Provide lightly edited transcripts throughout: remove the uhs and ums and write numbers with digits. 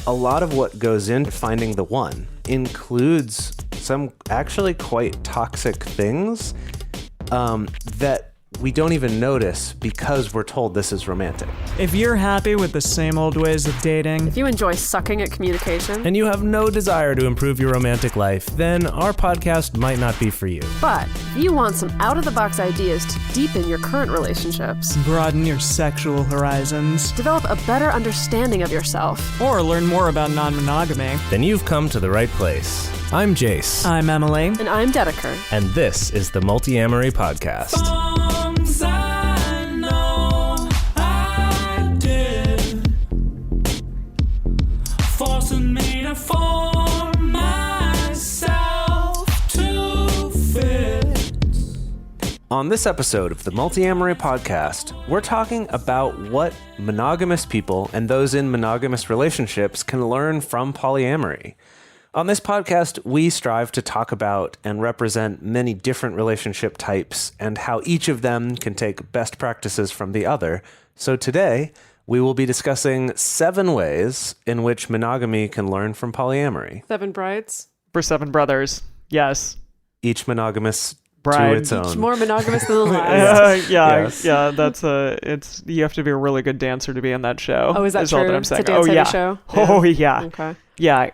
a lot of what goes into finding the one includes some actually quite toxic things that we don't even notice because we're told this is romantic. If you're happy with the same old ways of dating, If you enjoy sucking at communication, and you have no desire to improve your romantic life, then our podcast might not be for you. but if you want some out-of-the-box ideas to deepen your current relationships, broaden your sexual horizons, develop a better understanding of yourself, or learn more about non-monogamy, Then you've come to the right place. I'm Jase, I'm Emily. and I'm Dedeker. and this is the Multiamory podcast. I know I did, forcing me to form myself to fit. On this episode of the Multiamory podcast, we're talking about what monogamous people and those in monogamous relationships can learn from polyamory. On this podcast, we strive to talk about and represent many different relationship types and how each of them can take best practices from the other. So today, we will be discussing 7 ways in which monogamy can learn from polyamory. 7 brides. For 7 brothers, yes. Each monogamous Bride. to its own. Each more monogamous than the last. Yes. That's it's you have to be a really good dancer to be in that show. Oh, is that all true? that I'm It's a saying. dance Oh yeah. show? Oh yeah. Okay. Yeah.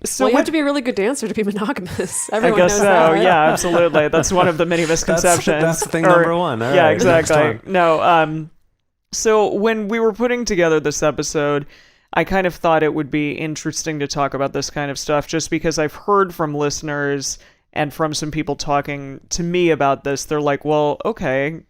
So Well, you what- have to be a really good dancer to be monogamous. I Everyone guess knows so. that, right? Yeah, absolutely. That's one of the many misconceptions. That's thing number 1. All yeah, right, next exactly. one. No. So when we were putting together this episode, I kind of thought it would be interesting to talk about this kind of stuff, just because I've heard from listeners and from some people talking to me about this. They're like, "Well, okay,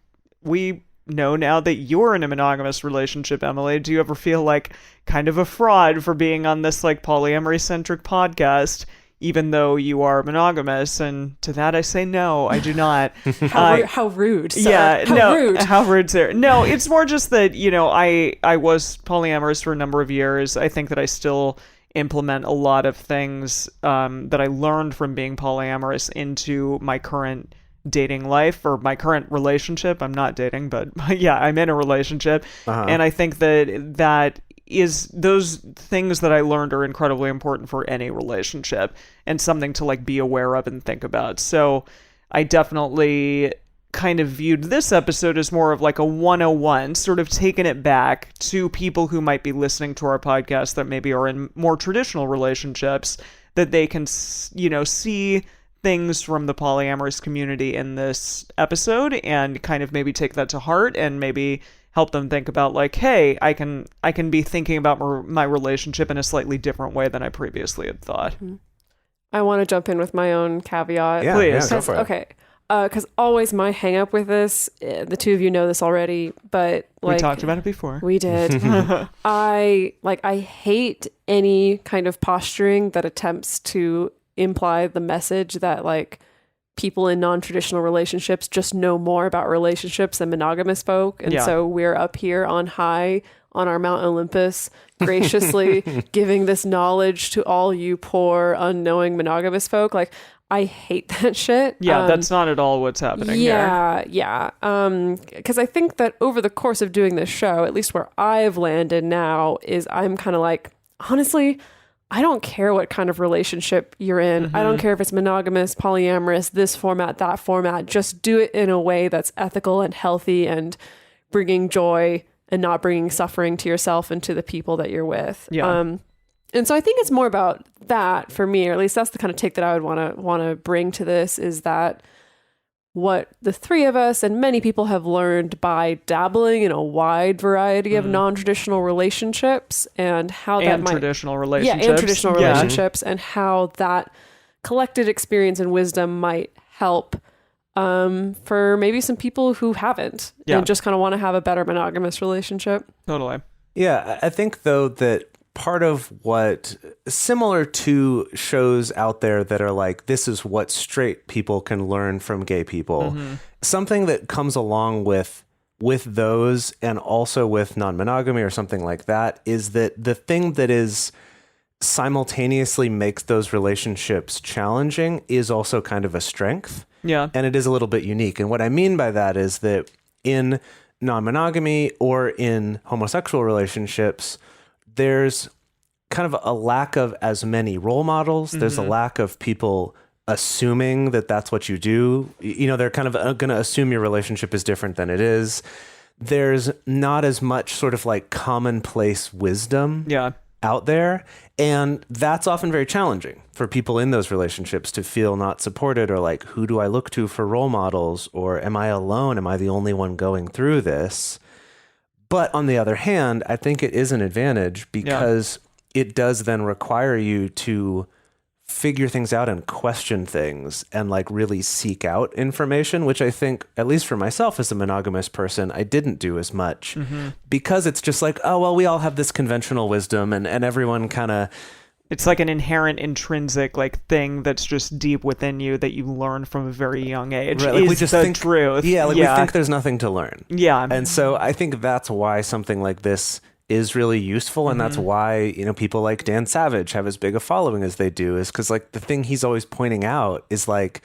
we know now that you're in a monogamous relationship, Emily. Do you ever feel like kind of a fraud for being on this like polyamory-centric podcast, even though you are monogamous?" And to that I say, no, I do not. How rude. Sir. Yeah, how no, rude. how rude, sir. No, it's more just that, I was polyamorous for a number of years. I think that I still implement a lot of things that I learned from being polyamorous into my current dating life or my current relationship. I'm not dating, but yeah, I'm in a relationship. And I think that is those things that I learned are incredibly important for any relationship and something to like be aware of and think about. So I definitely kind of viewed this episode as more of like a 101, sort of taking it back to people who might be listening to our podcast that maybe are in more traditional relationships, that they can, see things from the polyamorous community in this episode and kind of maybe take that to heart and maybe help them think about like, hey, I can be thinking about my relationship in a slightly different way than I previously had thought. I want to jump in with my own caveat. Yeah, Please. go for it. Okay. Because always my hang up with this, the two of you know this already, but like We talked about it before. we did. I hate any kind of posturing that attempts to imply the message that like people in non-traditional relationships just know more about relationships than monogamous folk. And Yeah. so we're up here on high on our Mount Olympus, graciously giving this knowledge to all you poor, unknowing monogamous folk. Like, I hate that shit. Yeah, that's not at all what's happening here. Yeah. Because I think that over the course of doing this show, at least where I've landed now, is I'm kind of like, honestly, I don't care what kind of relationship you're in. I don't care if it's monogamous, polyamorous, this format, that format. Just do it in a way that's ethical and healthy and bringing joy and not bringing suffering to yourself and to the people that you're with. Yeah. And so I think it's more about that for me, or at least that's the kind of take that I would want to bring to this, is that what the three of us and many people have learned by dabbling in a wide variety of non-traditional relationships and how that And might... traditional relationships. Yeah, and traditional Yeah. relationships, and how that collected experience and wisdom might help for maybe some people who haven't and just kind of want to have a better monogamous relationship. Totally. Yeah, I think though that part of what, similar to shows out there that are like, this is what straight people can learn from gay people, something that comes along with those and also with non-monogamy or something like that is that the thing that is simultaneously makes those relationships challenging is also kind of a strength. Yeah. And it is a little bit unique. And what I mean by that is that in non-monogamy or in homosexual relationships, there's kind of a lack of as many role models. There's a lack of people assuming that that's what you do. You know, they're kind of going to assume your relationship is different than it is. There's not as much sort of like commonplace wisdom out there. And that's often very challenging for people in those relationships to feel not supported, or like, who do I look to for role models? Or am I alone? Am I the only one going through this? But on the other hand, I think it is an advantage because it does then require you to figure things out and question things and like really seek out information, which I think, at least for myself as a monogamous person, I didn't do as much because it's just like, oh, well, we all have this conventional wisdom and everyone kind of... It's like an inherent intrinsic like thing that's just deep within you that you learn from a very young age. Right, like we just think truth. Yeah, like we think there's nothing to learn. Yeah. And so I think that's why something like this is really useful, and that's why, you know, people like Dan Savage have as big a following as they do, is because like the thing he's always pointing out is like,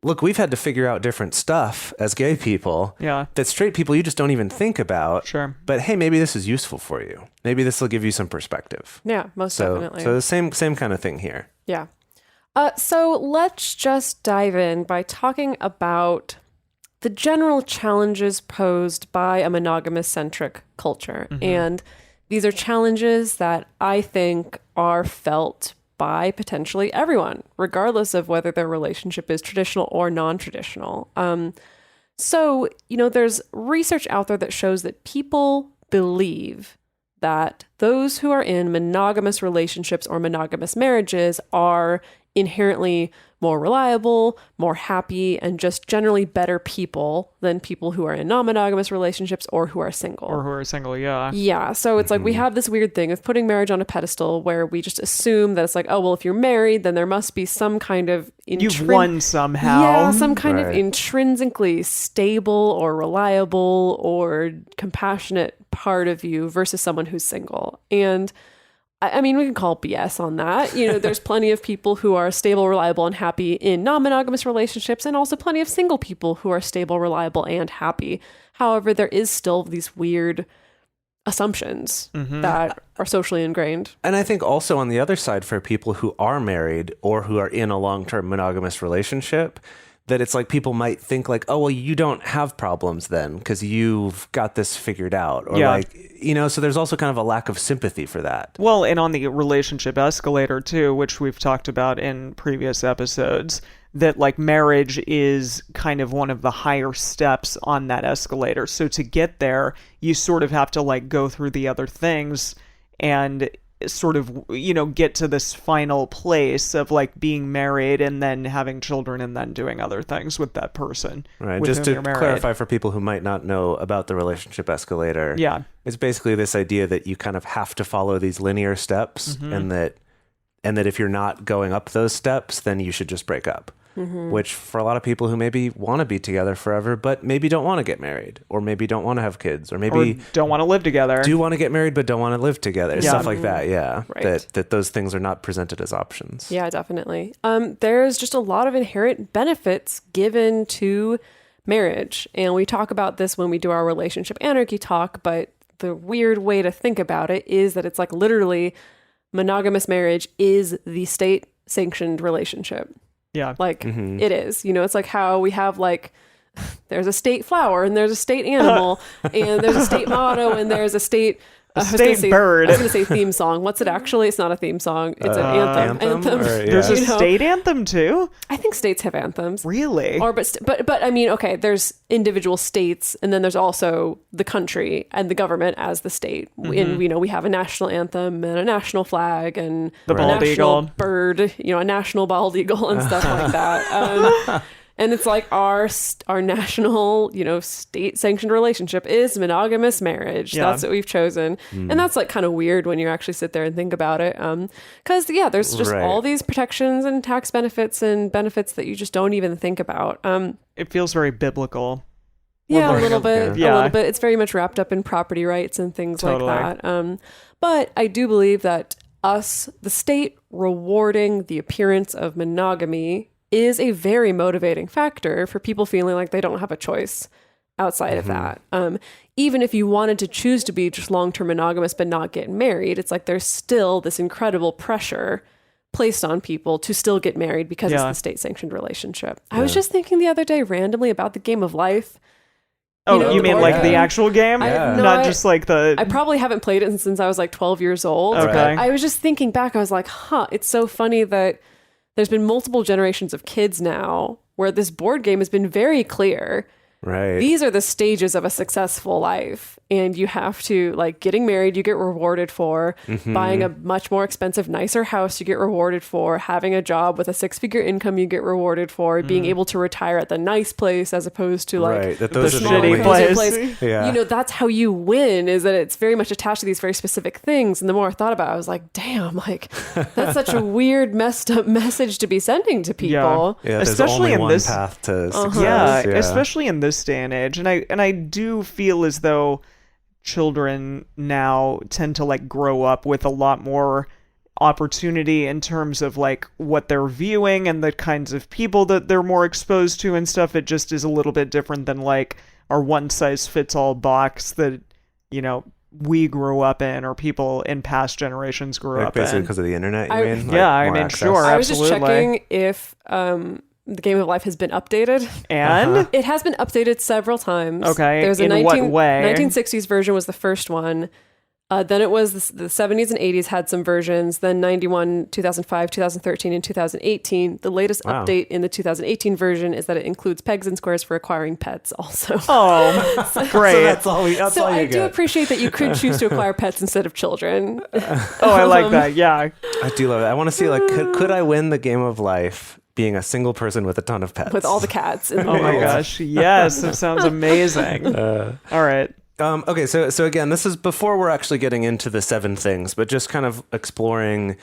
look, we've had to figure out different stuff as gay people that straight people you just don't even think about. Sure. But hey, maybe this is useful for you. Maybe this will give you some perspective. Yeah, most definitely. So the same kind of thing here. Yeah. So let's just dive in by talking about the general challenges posed by a monogamous-centric culture. And these are challenges that I think are felt by potentially everyone, regardless of whether their relationship is traditional or non-traditional. So, you know, there's research out there that shows that people believe that those who are in monogamous relationships or monogamous marriages are inherently more reliable, more happy, and just generally better people than people who are in non-monogamous relationships or who are single. Yeah. So it's like we have this weird thing of putting marriage on a pedestal where we just assume that it's like, oh, well, if you're married, then there must be some kind of... You've won somehow. Yeah, some kind of intrinsically stable or reliable or compassionate part of you versus someone who's single. And I mean, we can call BS on that. You know, there's plenty of people who are stable, reliable, and happy in non-monogamous relationships, and also plenty of single people who are stable, reliable, and happy. However, there is still these weird assumptions that are socially ingrained. And I think also on the other side, for people who are married or who are in a long-term monogamous relationship, that it's like people might think like, oh, well, you don't have problems then because you've got this figured out. Or like, you know, so there's also kind of a lack of sympathy for that. Well, and on the relationship escalator too, which we've talked about in previous episodes, that like marriage is kind of one of the higher steps on that escalator. So to get there, you sort of have to like go through the other things and sort of, you know, get to this final place of like being married and then having children and then doing other things with that person. Right. Just to clarify for people who might not know about the relationship escalator. Yeah. It's basically this idea that you kind of have to follow these linear steps and that if you're not going up those steps, then you should just break up. Which for a lot of people who maybe want to be together forever, but maybe don't want to get married, or maybe don't want to have kids, or maybe don't want to live together, do want to get married but don't want to live together, stuff like that. Right. That those things are not presented as options. Yeah, definitely. There's just a lot of inherent benefits given to marriage, and we talk about this when we do our relationship anarchy talk, but the weird way to think about it is that it's like literally monogamous marriage is the state sanctioned relationship. Yeah. Like it is, you know, it's like how we have like, there's a state flower and there's a state animal and there's a state motto and there's a state bird. I was going to say theme song. What's it actually? It's not a theme song. It's an anthem. There's a state anthem too? I think states have anthems. Really? Or but I mean, okay, there's individual states and then there's also the country and the government as the state. And, you know, we have a national anthem and a national flag and the bald national eagle bird, you know, a national bald eagle and stuff like that. And it's like our national, you know, state-sanctioned relationship is monogamous marriage. Yeah. That's what we've chosen. And that's like kind of weird when you actually sit there and think about it. Because, there's just all these protections and tax benefits and benefits that you just don't even think about. It feels very biblical. Yeah, a little bit. Yeah. A little bit. It's very much wrapped up in property rights and things like that. But I do believe that the state rewarding the appearance of monogamy is a very motivating factor for people feeling like they don't have a choice outside of that. even if you wanted to choose to be just long-term monogamous but not get married, it's like there's still this incredible pressure placed on people to still get married because it's the state-sanctioned relationship. I was just thinking the other day randomly about the game of life. Oh, you mean like the actual game? Not just like the... I probably haven't played it since I was like 12 years old. Okay. I was just thinking back. I was like, it's so funny that there's been multiple generations of kids now where this board game has been very clear. Right. These are the stages of a successful life. And you have to, like, getting married, you get rewarded for. Buying a much more expensive, nicer house, you get rewarded for. Having a job with a 6-figure income, you get rewarded for. Being able to retire at the nice place as opposed to, like, that the those are shitty ways. place. Yeah. You know, that's how you win, is that it's very much attached to these very specific things. And the more I thought about it, I was like, damn, like, that's such a weird, messed up message to be sending to people. Yeah, there's especially only in one this path to success. Yeah, especially in this day and age. And I do feel as though children now tend to like grow up with a lot more opportunity in terms of like what they're viewing and the kinds of people that they're more exposed to and stuff. It just is a little bit different than like our one size fits all box that, you know, we grew up in or people in past generations grew up basically in. because of the internet, you I- mean? Yeah, I more mean, access? sure. I was just Absolutely. checking if the Game of Life has been updated. And It has been updated several times. Okay, There's a in what way? 1960s version was the first one. Then it was the 70s and 80s had some versions. Then 91, 2005, 2013, and 2018. The latest Wow. update in the 2018 version is that it includes pegs and squares for acquiring pets also. oh, great. So that's all that's So all you I do get. appreciate that you could choose to acquire pets instead of children. Oh, I like that. Yeah. I do love it. I want to see, like, could I win the game of life being a single person with a ton of pets? With all the cats in the Oh my world. gosh. Yes, that sounds amazing. All right. Okay, so again, this is before we're actually getting into the 7 things, but just kind of exploring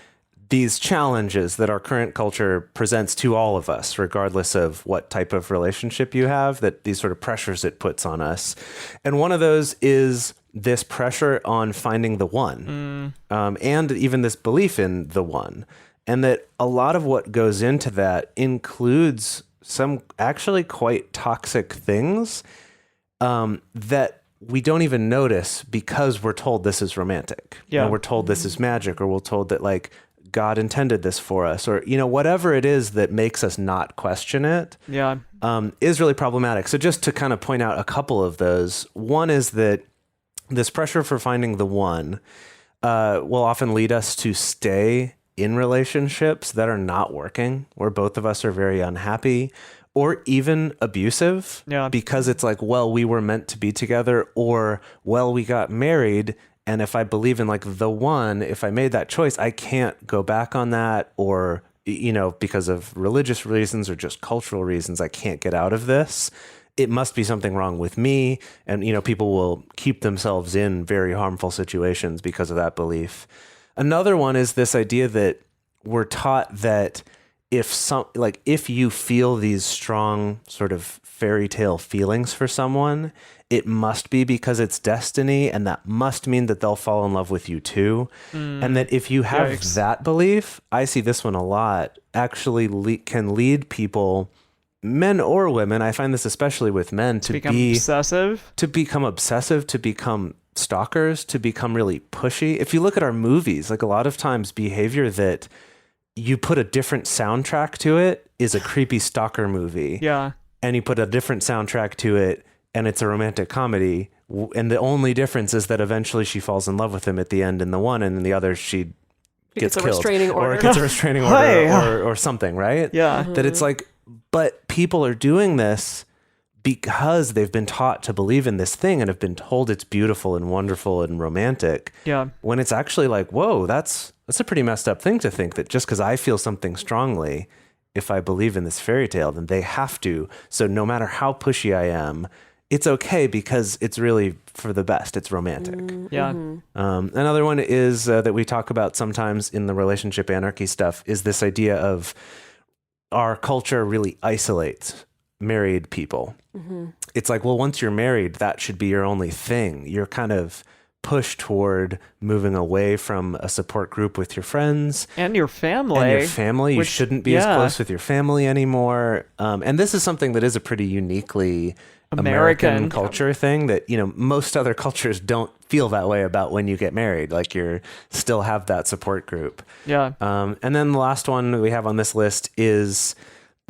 these challenges that our current culture presents to all of us, regardless of what type of relationship you have, that these sort of pressures it puts on us. And one of those is this pressure on finding the one, and even this belief in the one. And that a lot of what goes into that includes some actually quite toxic things that we don't even notice because we're told this is romantic. Yeah. And we're told this is magic, or we're told that like God intended this for us, or, you know, whatever it is that makes us not question it, Yeah. is really problematic. So just to kind of point out a couple of those, one is that this pressure for finding the one will often lead us to stay in relationships that are not working, where both of us are very unhappy, or even abusive, because it's like, well, we were meant to be together, or, well, we got married, and if I believe in like the one, if I made that choice, I can't go back on that, or, you know, because of religious reasons or just cultural reasons, I can't get out of this. It must be something wrong with me. And, you know, people will keep themselves in very harmful situations because of that belief. Another one is this idea that we're taught that if you feel these strong sort of fairy tale feelings for someone, it must be because it's destiny, and that must mean that they'll fall in love with you too. And that if you have that belief, I see this one a lot, actually can lead people, men or women, I find this especially with men, to become obsessive, to become stalkers, to become really pushy. If you look at our movies, like a lot of times behavior that you put a different soundtrack to it is a creepy stalker movie. Yeah. And you put a different soundtrack to it and it's a romantic comedy. And the only difference is that eventually she falls in love with him at the end in the one, and in the other she gets a killed. restraining order. Or gets a restraining order or something, right? Yeah. That it's like, but people are doing this because they've been taught to believe in this thing and have been told it's beautiful and wonderful and romantic. Yeah. When it's actually like, whoa, that's a pretty messed up thing to think, that just because I feel something strongly, if I believe in this fairy tale, then they have to. So no matter how pushy I am, it's okay because it's really for the best. It's romantic. Yeah. Another one is that we talk about sometimes in the relationship anarchy stuff is this idea of our culture really isolates married people. It's like, well, once you're married, that should be your only thing. You're kind of push toward moving away from a support group with your friends And your family. and your family. You which- shouldn't be as yeah. close with your family anymore. And this is something that is a pretty uniquely American. American culture thing that, most other cultures don't feel that way about when you get married. Like you're still have that support group. Yeah. And then the last one we have on this list is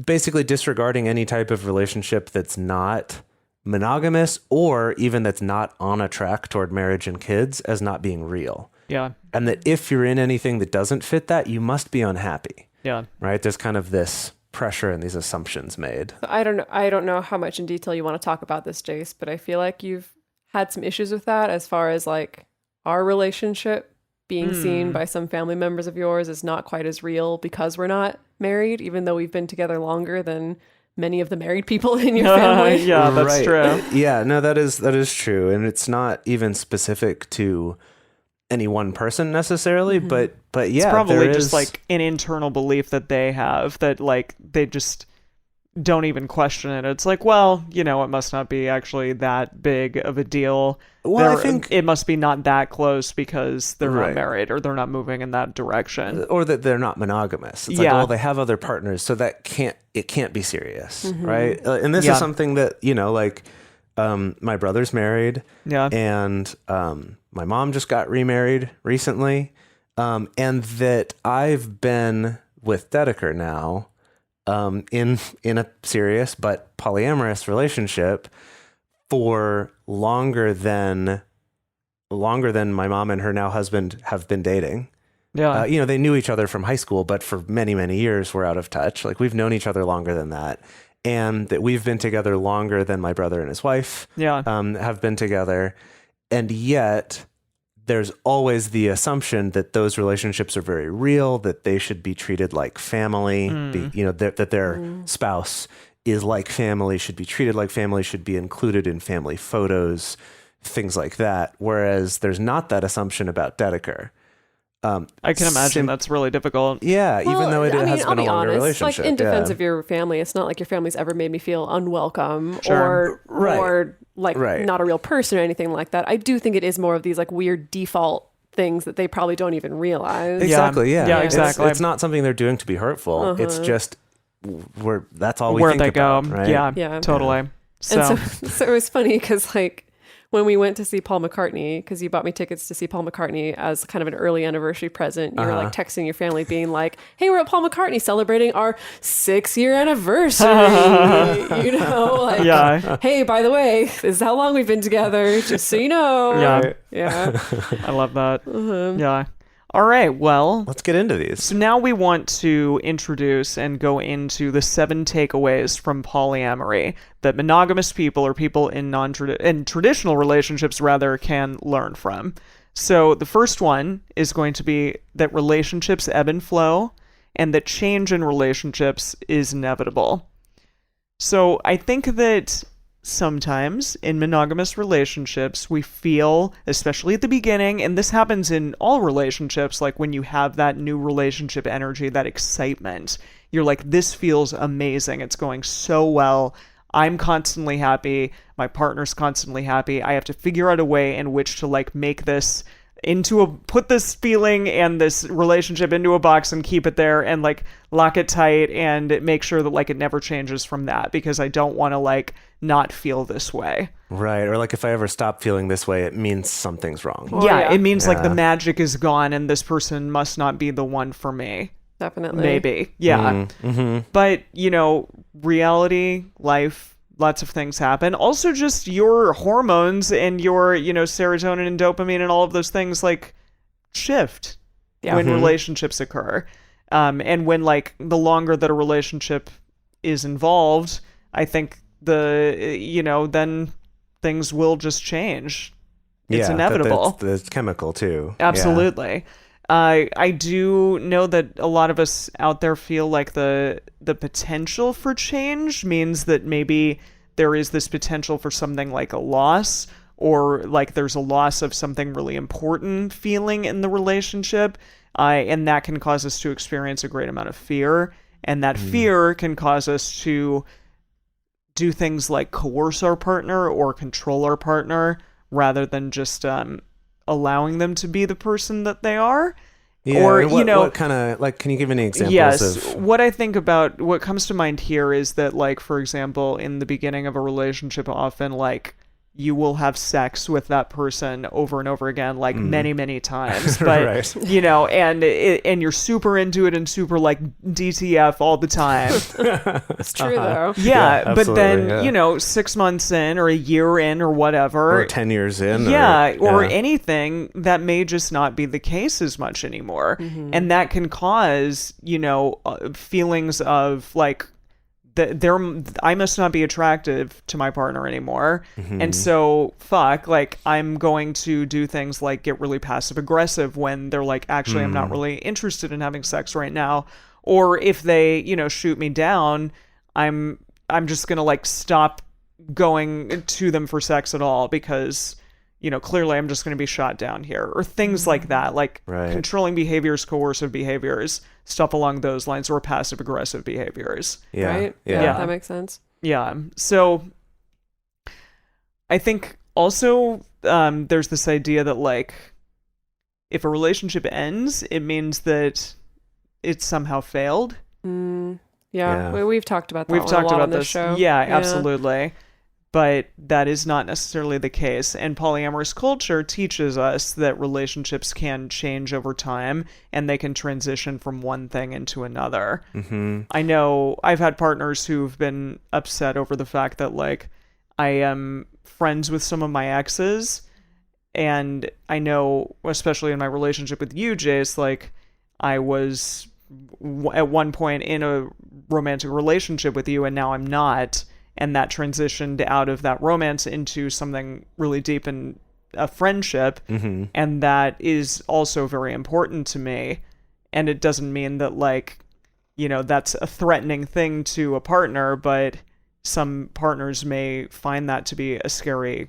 basically disregarding any type of relationship that's not monogamous or even that's not on a track toward marriage and kids as not being real. Yeah. And that if you're in anything that doesn't fit that, you must be unhappy, Yeah. right? There's kind of this pressure and these assumptions made. I don't know how much in detail you want to talk about this, Jase, but I feel like you've had some issues with that as far as like our relationship being seen by some family members of yours is not quite as real because we're not married, even though we've been together longer than many of the married people in your family. Yeah, that's Right. true. Yeah, no, that is true. And it's not even specific to any one person necessarily, but yeah, It's probably there just is- like an internal belief that they have that like they just don't even question it. It's like, well, it must not be actually that big of a deal. Well, I think- it must be not that close because they're Right. not married or they're not moving in that direction. or that they're not monogamous. It's Yeah. like, well, they have other partners, so it can't be serious, right? And this Yeah. is something that, my brother's married, Yeah. and my mom just got remarried recently, and that I've been with Dedeker now, in a serious but polyamorous relationship for longer than my mom and her now husband have been dating. Yeah. They knew each other from high school, but for many, many years we're out of touch. Like we've known each other longer than that. And that we've been together longer than my brother and his wife Yeah. have been together. And yet there's always the assumption that those relationships are very real, that they should be treated like family, that their spouse is like family, should be treated like family, should be included in family photos, things like that. Whereas there's not that assumption about Dedeker. I can imagine that's really difficult. Yeah, even though it has I'll been a be longer honest, relationship. like in defense yeah. of your family, it's not like your family's ever made me feel unwelcome Sure. or like Right. not a real person or anything like that. I do think it is more of these like weird default things that they probably don't even realize. Exactly, yeah. Yeah, It's- exactly. It's not something they're doing to be hurtful. It's just that's all we Where think they go. about, right? Yeah. Totally. So, And so it was funny because like when we went to see Paul McCartney, because you bought me tickets to see Paul McCartney as kind of an early anniversary present, you were like texting your family being like, hey, we're at Paul McCartney celebrating our 6-year anniversary. Like, yeah. hey, by the way, this is how long we've been together, just so you know. Yeah. Yeah. I love that. Yeah. All right. Well, Let's get into these. so now we want to introduce and go into the 7 takeaways from polyamory that monogamous people or people in traditional relationships rather can learn from. So the first one is going to be that relationships ebb and flow and that change in relationships is inevitable. So I think that sometimes in monogamous relationships, we feel, especially at the beginning, and this happens in all relationships, like when you have that new relationship energy, that excitement, you're like, this feels amazing. It's going so well. I'm constantly happy. My partner's constantly happy. I have to figure out a way in which to like make this put this feeling and this relationship into a box and keep it there and like lock it tight and make sure that like it never changes from that, because I don't want to like not feel this way. Right. Or like if I ever stop feeling this way, it means something's wrong. Oh, yeah, yeah. it means like the Yeah. magic is gone and this person must not be the one for me. Definitely. Maybe. Yeah. But, reality, life, lots of things happen. Also just your hormones and your, serotonin and dopamine and all of those things like shift when relationships occur. And when like the longer that a relationship is involved, I think then things will just change. It's Yeah, inevitable. That's chemical too. Absolutely. I do know that a lot of us out there feel like the potential for change means that maybe there is this potential for something like a loss, or like there's a loss of something really important feeling in the relationship, and that can cause us to experience a great amount of fear, and that fear can cause us to do things like coerce our partner or control our partner rather than just allowing them to be the person that they are. Yeah, Or, and you know, what kind of, like, can you give any examples yes, of? what I think about, what comes to mind here is that, like, for example, in the beginning of a relationship, often, like, you will have sex with that person over and over again, like many, many times. But, Right. you know, and you're super into it and super like DTF all the time. It's true though. Yeah, but absolutely, then, yeah. you know, 6 months in or a year in or whatever. Or 10 years in. Yeah, or yeah. anything, that may just not be the case as much anymore. And that can cause, you know, feelings of like, I must not be attractive to my partner anymore. And so, like, I'm going to do things like get really passive aggressive when they're like, actually, I'm not really interested in having sex right now. Or if they, you know, shoot me down, I'm just going to like stop going to them for sex at all because, you know, clearly I'm just going to be shot down here, or things like that, like Right. controlling behaviors, coercive behaviors, stuff along those lines, or passive aggressive behaviors. Yeah. Right? Yeah. That makes sense. Yeah. So I think also there's this idea that like if a relationship ends, it means that it's somehow failed. Yeah. Yeah. We've talked about that We've one talked a lot about on this this. show. Yeah, absolutely. But that is not necessarily the case. And polyamorous culture teaches us that relationships can change over time and they can transition from one thing into another. I know I've had partners who've been upset over the fact that, like, I am friends with some of my exes. And I know, especially in my relationship with you, Jase, like, I was at one point in a romantic relationship with you and now I'm not. And that transitioned out of that romance into something really deep and a friendship. And that is also very important to me. And it doesn't mean that, like, you know, that's a threatening thing to a partner, but some partners may find that to be a scary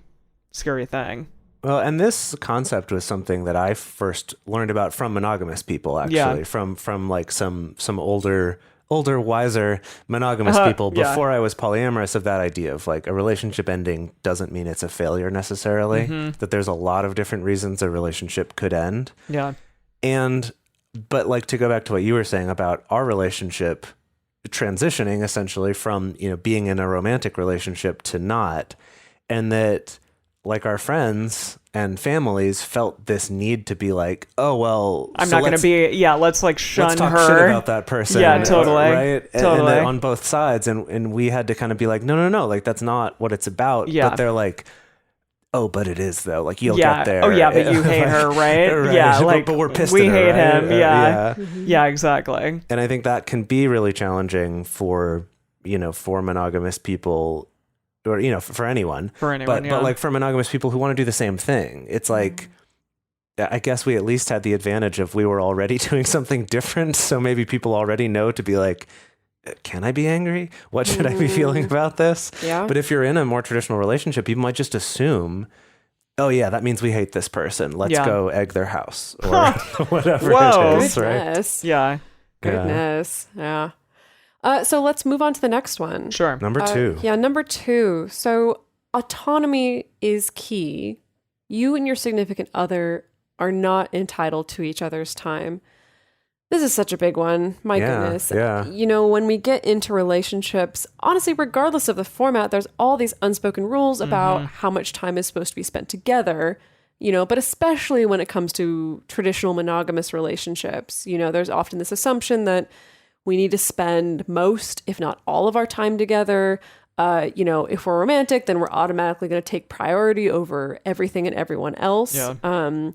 thing. Well, and this concept was something that I first learned about from monogamous people, actually, Yeah. from like some older, wiser monogamous people yeah. before I was polyamorous, of that idea of like a relationship ending doesn't mean it's a failure necessarily, that there's a lot of different reasons a relationship could end. Yeah. But like, to go back to what you were saying about our relationship transitioning essentially from, you know, being in a romantic relationship to not, and that like our friends and families felt this need to be like, oh, well, I'm not going to be, let's like shun let's talk her. shit about that person. Yeah, totally. Right? And Totally. then on both sides. And we had to kind of be like, no, like, that's not what it's about. Yeah. But they're like, oh, but it is though. Like, you'll Yeah. get there. Oh, yeah, but you hate her, right? Right. Yeah, But- like, but we're pissed we at her, hate right? him. Yeah. Yeah, exactly. And I think that can be really challenging for, you know, for monogamous people, or, you know, for anyone. For anyone, But like for monogamous people who want to do the same thing, it's like, I guess we at least had the advantage of we were already doing something different. So maybe people already know to be like, can I be angry? What should I be feeling about this? Yeah. But if you're in a more traditional relationship, people might just assume, oh yeah, that means we hate this person. Let's Yeah. go egg their house or whatever Whoa. it is, right? Goodness. Yeah, Goodness. Yeah. So let's move on to the next one. sure. Number two. Yeah, number 2. So autonomy is key. You and your significant other are not entitled to each other's time. This is such a big one. My Yeah, goodness. yeah. You know, when we get into relationships, honestly, regardless of the format, there's all these unspoken rules about how much time is supposed to be spent together, you know, but especially when it comes to traditional monogamous relationships, you know, there's often this assumption that we need to spend most, if not all of our time together. You know, if we're romantic, then we're automatically going to take priority over everything and everyone else. Yeah.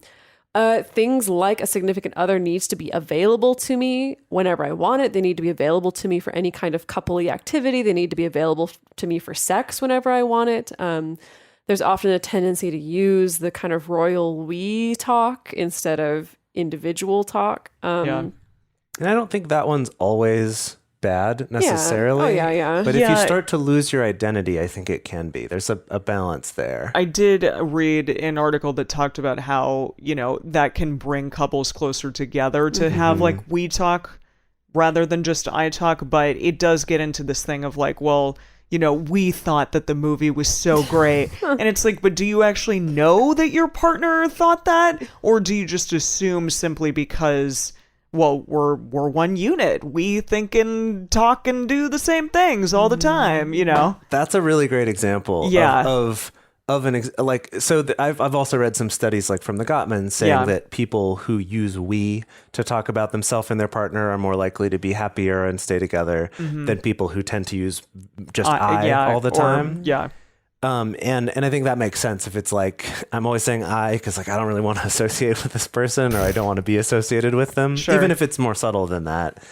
Things like a significant other needs to be available to me whenever I want it. They need to be available to me for any kind of coupley activity. They need to be available to me for sex whenever I want it. There's often a tendency to use the kind of royal we talk instead of individual talk. Yeah. And I don't think that one's always bad necessarily. Oh, yeah. But if you Yeah. start to lose your identity, I think it can be. There's a balance there. I did read an article that talked about how, you know, that can bring couples closer together to have like we talk rather than just I talk, but it does get into this thing of like, well, we thought that the movie was so great. And it's like, but do you actually know that your partner thought that? Or do you just assume simply because, well, we're one unit. We think and talk and do the same things all the time, That's a really great example of an I've also read some studies like from the Gottman saying that people who use we to talk about themselves and their partner are more likely to be happier and stay together than people who tend to use just all the time. And I think that makes sense if it's like, I'm always saying I, because like I don't really want to associate with this person or I don't want to be associated with them, even if it's more subtle than that.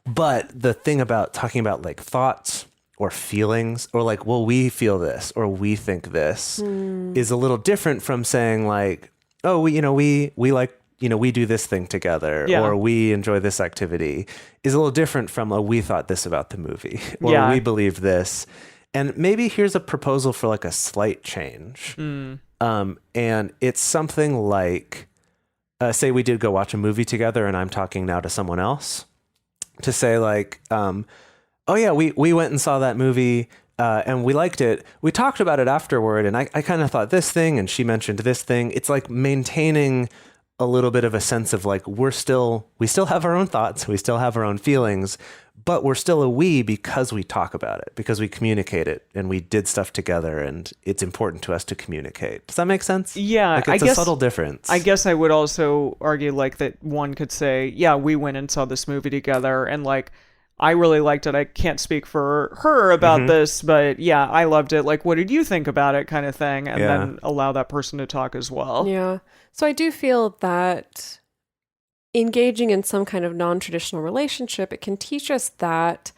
But the thing about talking about like thoughts or feelings or like, well, we feel this or we think this is a little different from saying like, oh, we like, we do this thing together or we enjoy this activity is a little different from a, we thought this about the movie or we believe this. And maybe here's a proposal for like a slight change. And it's something like, say we did go watch a movie together and I'm talking now to someone else to say like, oh yeah, we went and saw that movie and we liked it. We talked about it afterward and I kind of thought this thing and she mentioned this thing. It's like maintaining a little bit of a sense of like, we still have our own thoughts. We still have our own feelings, but we're still a we because we talk about it, because we communicate it and we did stuff together and it's important to us to communicate. Does that make sense? Yeah. Like it's a subtle difference. I guess I would also argue like that one could say, yeah, we went and saw this movie together and like, I really liked it. I can't speak for her about this, but yeah, I loved it. Like, what did you think about it kind of thing? And then allow that person to talk as well. Yeah. So I do feel that engaging in some kind of non-traditional relationship, it can teach us that,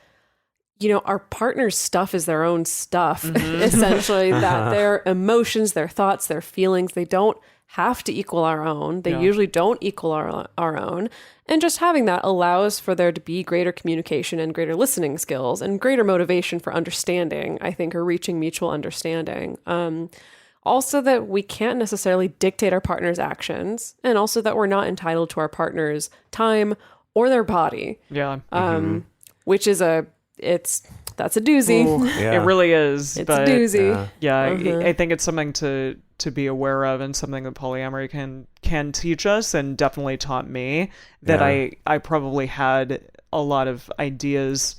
our partner's stuff is their own stuff, essentially, that their emotions, their thoughts, their feelings, they don't have to equal our own. They usually don't equal our own. And just having that allows for there to be greater communication and greater listening skills and greater motivation for understanding, I think, or reaching mutual understanding. Also that we can't necessarily dictate our partner's actions, and also that we're not entitled to our partner's time or their body. Yeah. Which is that's a doozy. Ooh, it really is. It's a doozy. I think it's something to be aware of and something that polyamory can teach us and definitely taught me that I probably had a lot of ideas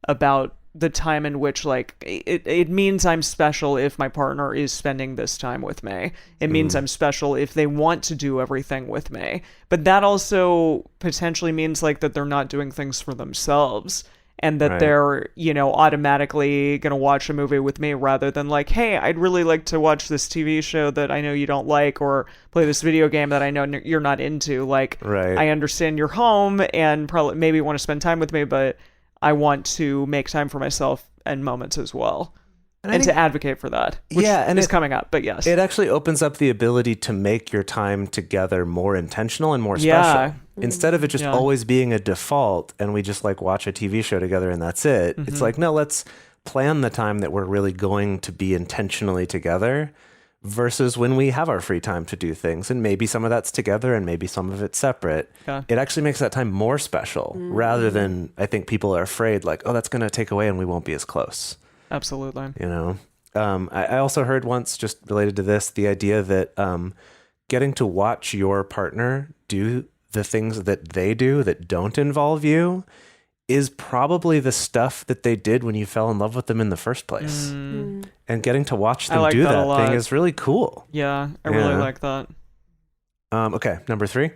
about the time in which like it means I'm special if my partner is spending this time with me. It means I'm special if they want to do everything with me. But that also potentially means like that they're not doing things for themselves and that they're, automatically going to watch a movie with me rather than like, hey, I'd really like to watch this TV show that I know you don't like or play this video game that I know you're not into. Like, I understand you're home and probably maybe want to spend time with me, but I want to make time for myself and moments as well. And to advocate for that, which is coming up, but yes. It actually opens up the ability to make your time together more intentional and more special. Instead of it just always being a default and we just like watch a TV show together and that's it. It's like, no, let's plan the time that we're really going to be intentionally together versus when we have our free time to do things. And maybe some of that's together and maybe some of it's separate. It actually makes that time more special rather than I think people are afraid like, oh, that's going to take away and we won't be as close. Absolutely. I also heard once, just related to this, the idea that getting to watch your partner do the things that they do that don't involve you is probably the stuff that they did when you fell in love with them in the first place. And getting to watch them do that thing is really cool. Yeah, I really like that. Okay, number 3. All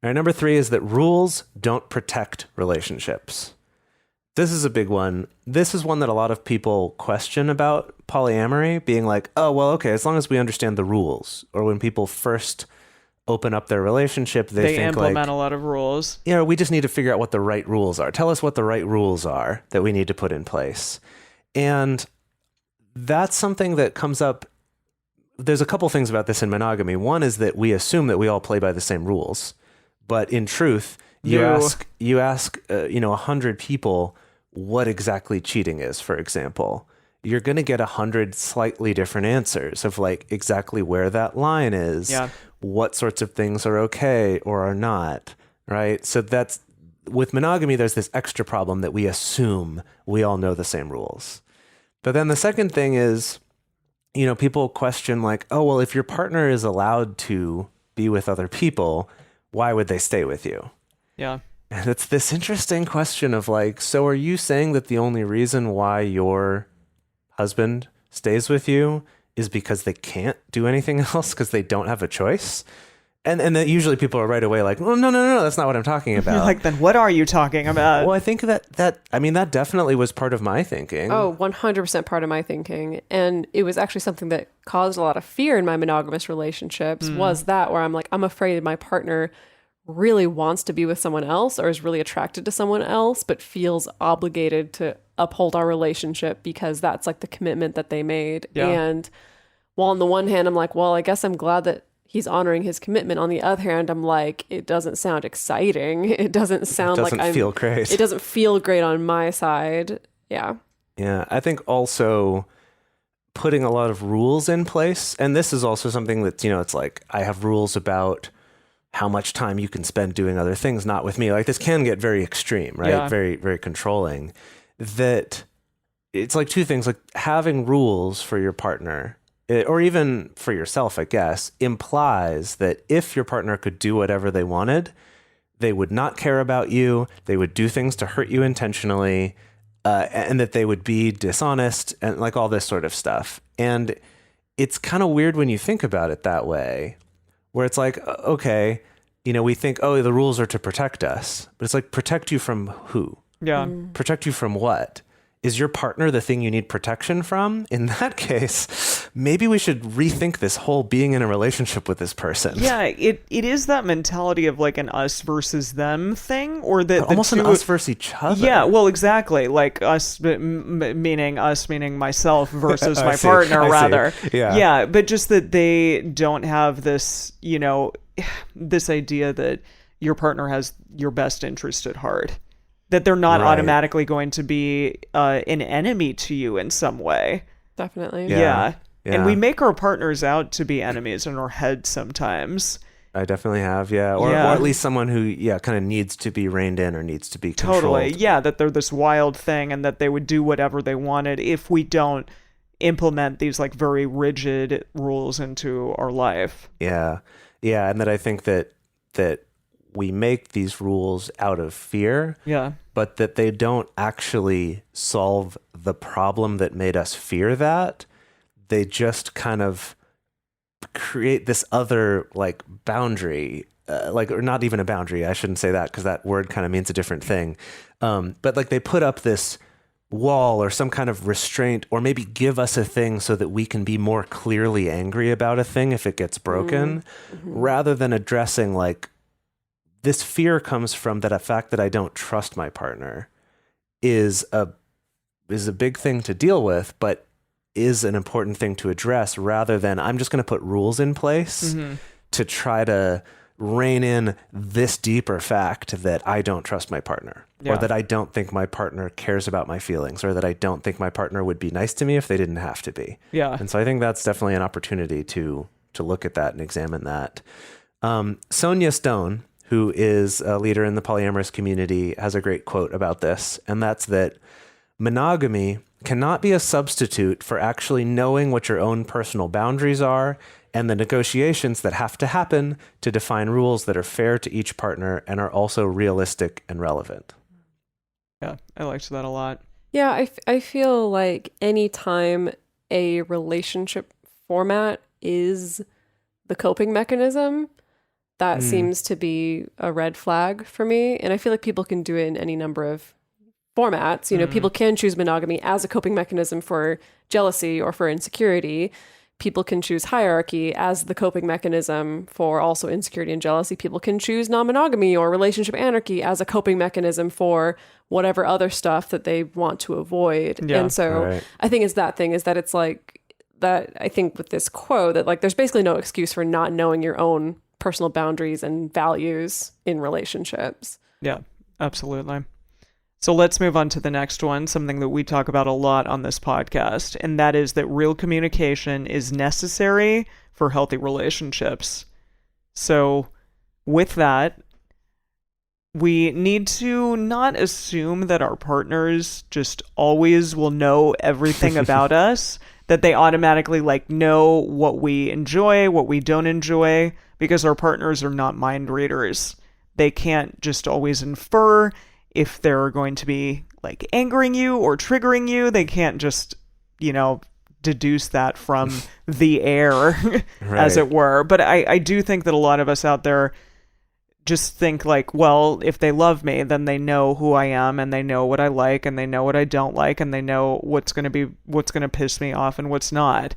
right, number 3 is that rules don't protect relationships. This is a big one. This is one that a lot of people question about polyamory, being like, oh, well, okay, as long as we understand the rules. Or when people first open up their relationship, they think implement a lot of rules. We just need to figure out what the right rules are. Tell us what the right rules are that we need to put in place. And that's something that comes up. There's a couple things about this in monogamy. One is that we assume that we all play by the same rules. But in truth, you ask 100 people what exactly cheating is, for example, you're going to get 100 slightly different answers of like exactly where that line is, what sorts of things are okay or are not, right? So that's, with monogamy, there's this extra problem that we assume we all know the same rules. But then the second thing is, people question like, oh, well, if your partner is allowed to be with other people, why would they stay with you? Yeah. And it's this interesting question of like, so are you saying that the only reason why your husband stays with you is because they can't do anything else because they don't have a choice? And that usually people are right away like, well, no, that's not what I'm talking about. You're like, then what are you talking about? Well, I think that definitely was part of my thinking. Oh, 100% part of my thinking. And it was actually something that caused a lot of fear in my monogamous relationships was that where I'm like, I'm afraid my partner really wants to be with someone else or is really attracted to someone else, but feels obligated to uphold our relationship because that's like the commitment that they made. Yeah. And while on the one hand, I'm like, well, I guess I'm glad that he's honoring his commitment. On the other hand, I'm like, it doesn't sound exciting. It doesn't sound like doesn't feel great. It doesn't feel great on my side. Yeah. Yeah. I think also putting a lot of rules in place. And this is also something that, it's like I have rules about how much time you can spend doing other things, not with me. Like this can get very extreme, right? Yeah. Very, very controlling. That it's like two things, like having rules for your partner or even for yourself, I guess, implies that if your partner could do whatever they wanted, they would not care about you. They would do things to hurt you intentionally, and that they would be dishonest and like all this sort of stuff. And it's kind of weird when you think about it that way, where it's like, okay, we think, oh, the rules are to protect us, but it's like, protect you from who? Yeah. Protect you from what? Is your partner the thing you need protection from? In that case, maybe we should rethink this whole being in a relationship with this person. Yeah, it is that mentality of like an us versus them thing, or that almost an us versus each other. Yeah, well, exactly. Like us, meaning myself versus my see, partner, I see. rather. Yeah, but just that they don't have this, this idea that your partner has your best interest at heart. That they're not automatically going to be an enemy to you in some way. Definitely. Yeah. And we make our partners out to be enemies in our head sometimes. I definitely have, Or at least someone who, kind of needs to be reined in or needs to be controlled. Totally. Yeah, that they're this wild thing and that they would do whatever they wanted if we don't implement these like very rigid rules into our life. Yeah. Yeah, and that I think that we make these rules out of fear, but that they don't actually solve the problem that made us fear that. They just kind of create this other like boundary, or not even a boundary. I shouldn't say that because that word kind of means a different thing. But like they put up this wall or some kind of restraint, or maybe give us a thing so that we can be more clearly angry about a thing if it gets broken, rather than addressing like, this fear comes from that a fact that I don't trust my partner is a big thing to deal with, but is an important thing to address, rather than I'm just going to put rules in place to try to rein in this deeper fact that I don't trust my partner, or that I don't think my partner cares about my feelings, or that I don't think my partner would be nice to me if they didn't have to be. Yeah. And so I think that's definitely an opportunity to look at that and examine that. Sonia Stone, who is a leader in the polyamorous community, has a great quote about this, and that's that monogamy cannot be a substitute for actually knowing what your own personal boundaries are and the negotiations that have to happen to define rules that are fair to each partner and are also realistic and relevant. Yeah, I liked that a lot. Yeah, I feel like anytime a relationship format is the coping mechanism, that seems to be a red flag for me. And I feel like people can do it in any number of formats. People can choose monogamy as a coping mechanism for jealousy or for insecurity. People can choose hierarchy as the coping mechanism for also insecurity and jealousy. People can choose non-monogamy or relationship anarchy as a coping mechanism for whatever other stuff that they want to avoid. Yeah, and so I think is that it's like that. I think with this quote that like, there's basically no excuse for not knowing your own personal boundaries and values in relationships. Yeah, absolutely. So let's move on to the next one, something that we talk about a lot on this podcast, and that is that real communication is necessary for healthy relationships. So with that, we need to not assume that our partners just always will know everything about us, that they automatically like know what we enjoy, what we don't enjoy, because our partners are not mind readers. They can't just always infer if they're going to be like angering you or triggering you. They can't just, deduce that from the air, as it were. But I do think that a lot of us out there just think like, well, if they love me, then they know who I am, and they know what I like, and they know what I don't like, and they know what's going to piss me off and what's not.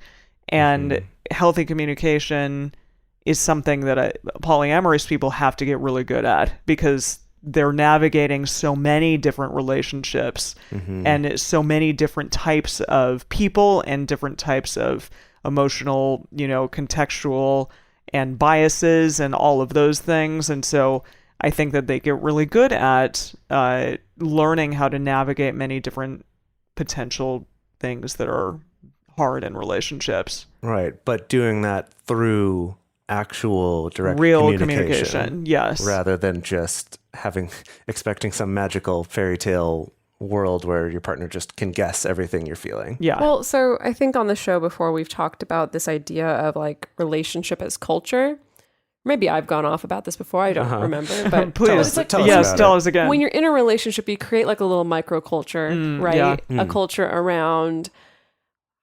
And healthy communication is something that polyamorous people have to get really good at, because they're navigating so many different relationships and so many different types of people and different types of emotional, contextual and biases and all of those things. And so I think that they get really good at learning how to navigate many different potential things that are hard in relationships. Right. But doing that through actual direct real communication, yes, rather than just expecting some magical fairy tale world where your partner just can guess everything you're feeling. Yeah. Well, so I think on the show before we've talked about this idea of like relationship as culture. Maybe I've gone off about this before. I don't remember, but please tell us again. When you're in a relationship, you create like a little microculture, right? Yeah. A culture around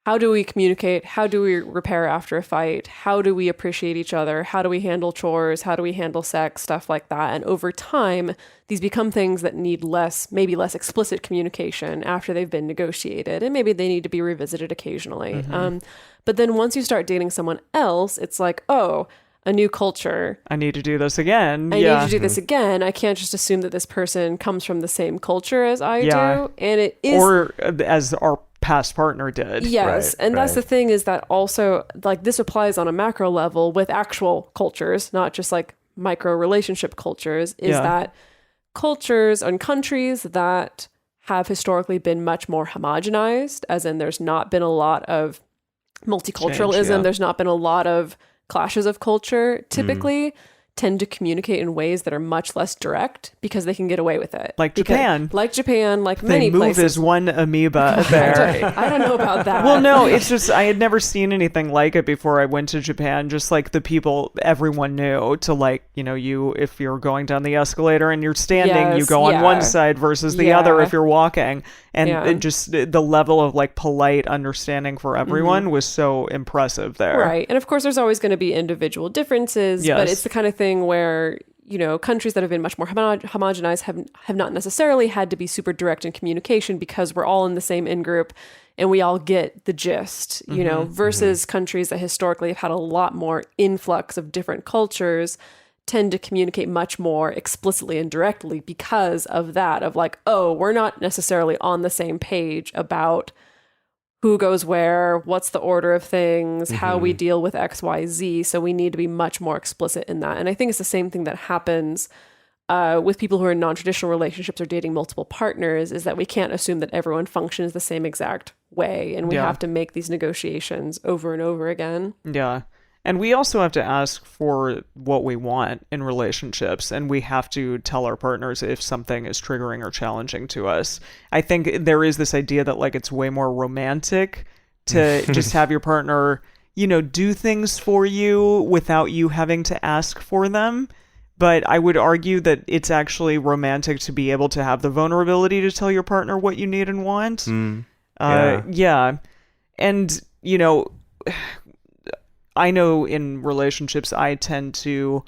how do we communicate? How do we repair after a fight? How do we appreciate each other? How do we handle chores? How do we handle sex? Stuff like that. And over time, these become things that need maybe less explicit communication after they've been negotiated. And maybe they need to be revisited occasionally. But then once you start dating someone else, it's like, oh, a new culture. I need to do this again. I need to do this again. I can't just assume that this person comes from the same culture as I do. And it is... Or as our past partner did. Yes. Right, and that's the thing, is that also like this applies on a macro level with actual cultures, not just like micro relationship cultures, is that cultures and countries that have historically been much more homogenized, as in there's not been a lot of multiculturalism, there's not been a lot of clashes of culture, typically tend to communicate in ways that are much less direct because they can get away with it. Like Japan, like they many move places. as one amoeba there. I don't know about that. Well, no, it's just I had never seen anything like it before I went to Japan. Just like the people, everyone knew to like, if you're going down the escalator and you're standing, you go on one side versus the other if you're walking. And it just the level of like polite understanding for everyone was so impressive there. Right. And of course, there's always going to be individual differences, but it's the kind of thing where, countries that have been much more homogenized have not necessarily had to be super direct in communication because we're all in the same in-group and we all get the gist, versus countries that historically have had a lot more influx of different cultures tend to communicate much more explicitly and directly because of that, of like, oh, we're not necessarily on the same page about who goes where, what's the order of things, how we deal with X, Y, Z. So we need to be much more explicit in that. And I think it's the same thing that happens with people who are in non-traditional relationships or dating multiple partners, is that we can't assume that everyone functions the same exact way. And we have to make these negotiations over and over again. Yeah. And we also have to ask for what we want in relationships, and we have to tell our partners if something is triggering or challenging to us. I think there is this idea that like it's way more romantic to just have your partner, do things for you without you having to ask for them. But I would argue that it's actually romantic to be able to have the vulnerability to tell your partner what you need and want. Yeah. And, I know in relationships, I tend to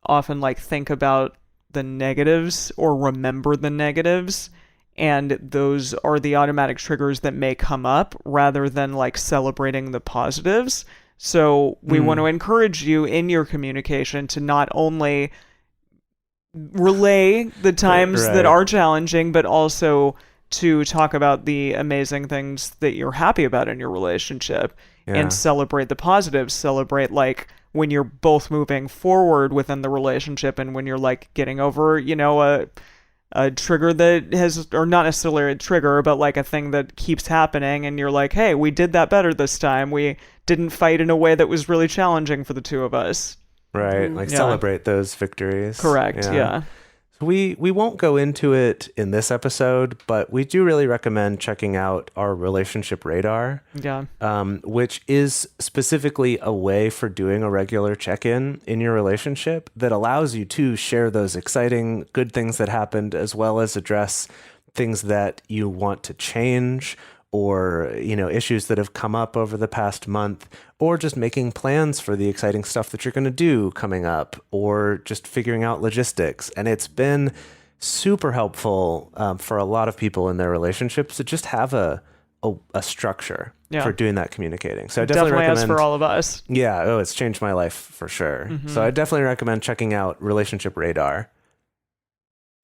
often like think about the negatives or remember the negatives. And those are the automatic triggers that may come up rather than like celebrating the positives. So we want to encourage you in your communication to not only relay the times that are challenging, but also to talk about the amazing things that you're happy about in your relationship. And celebrate the positives, celebrate like when you're both moving forward within the relationship and when you're like getting over, a trigger that has, or not necessarily a trigger, but like a thing that keeps happening and you're like, hey, we did that better this time. We didn't fight in a way that was really challenging for the two of us. Right. Like celebrate those victories. Correct. Yeah. We won't go into it in this episode, but we do really recommend checking out our relationship radar, Yeah. which is specifically a way for doing a regular check-in in your relationship that allows you to share those exciting, good things that happened, as well as address things that you want to change, or, you know, issues that have come up over the past month, or just making plans for the exciting stuff that you're going to do coming up, or just figuring out logistics. And it's been super helpful for a lot of people in their relationships to just have a structure for doing that communicating. So I definitely recommend, as for all of us. Yeah. Oh, it's changed my life for sure. So I definitely recommend checking out Relationship Radar.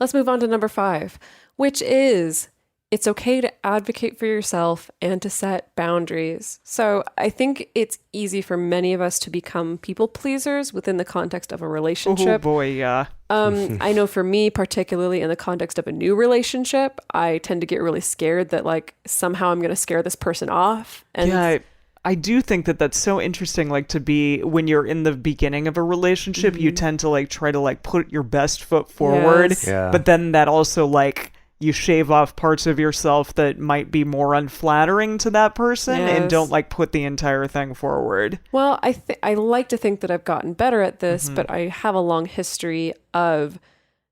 Let's move on to number 5, which is it's okay to advocate for yourself and to set boundaries. So I think it's easy for many of us to become people pleasers within the context of a relationship. Oh boy, yeah. I know for me, particularly in the context of a new relationship, I tend to get really scared that like somehow I'm going to scare this person off. And Yeah, I do think that that's so interesting, like to be, when you're in the beginning of a relationship, you tend to like try to like put your best foot forward. Yes. Yeah. But then that also like, you shave off parts of yourself that might be more unflattering to that person and Yes. don't like put the entire thing forward. Well, I like to think that I've gotten better at this, but I have a long history of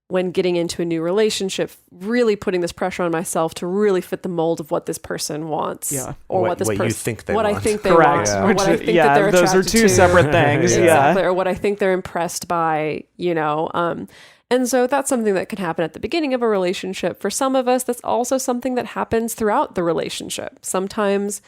when getting into a new relationship, really putting this pressure on myself to really fit the mold of what this person wants. Yeah. Or What- what this what you person think they what I want. think they Correct. want. Or Which, what I think yeah, that they're those are attracted two to. separate things. Exactly. Yeah. Or what I think they're impressed by, you know. And so that's something that can happen at the beginning of a relationship. For some of us, that's also something that happens throughout the relationship. Sometimes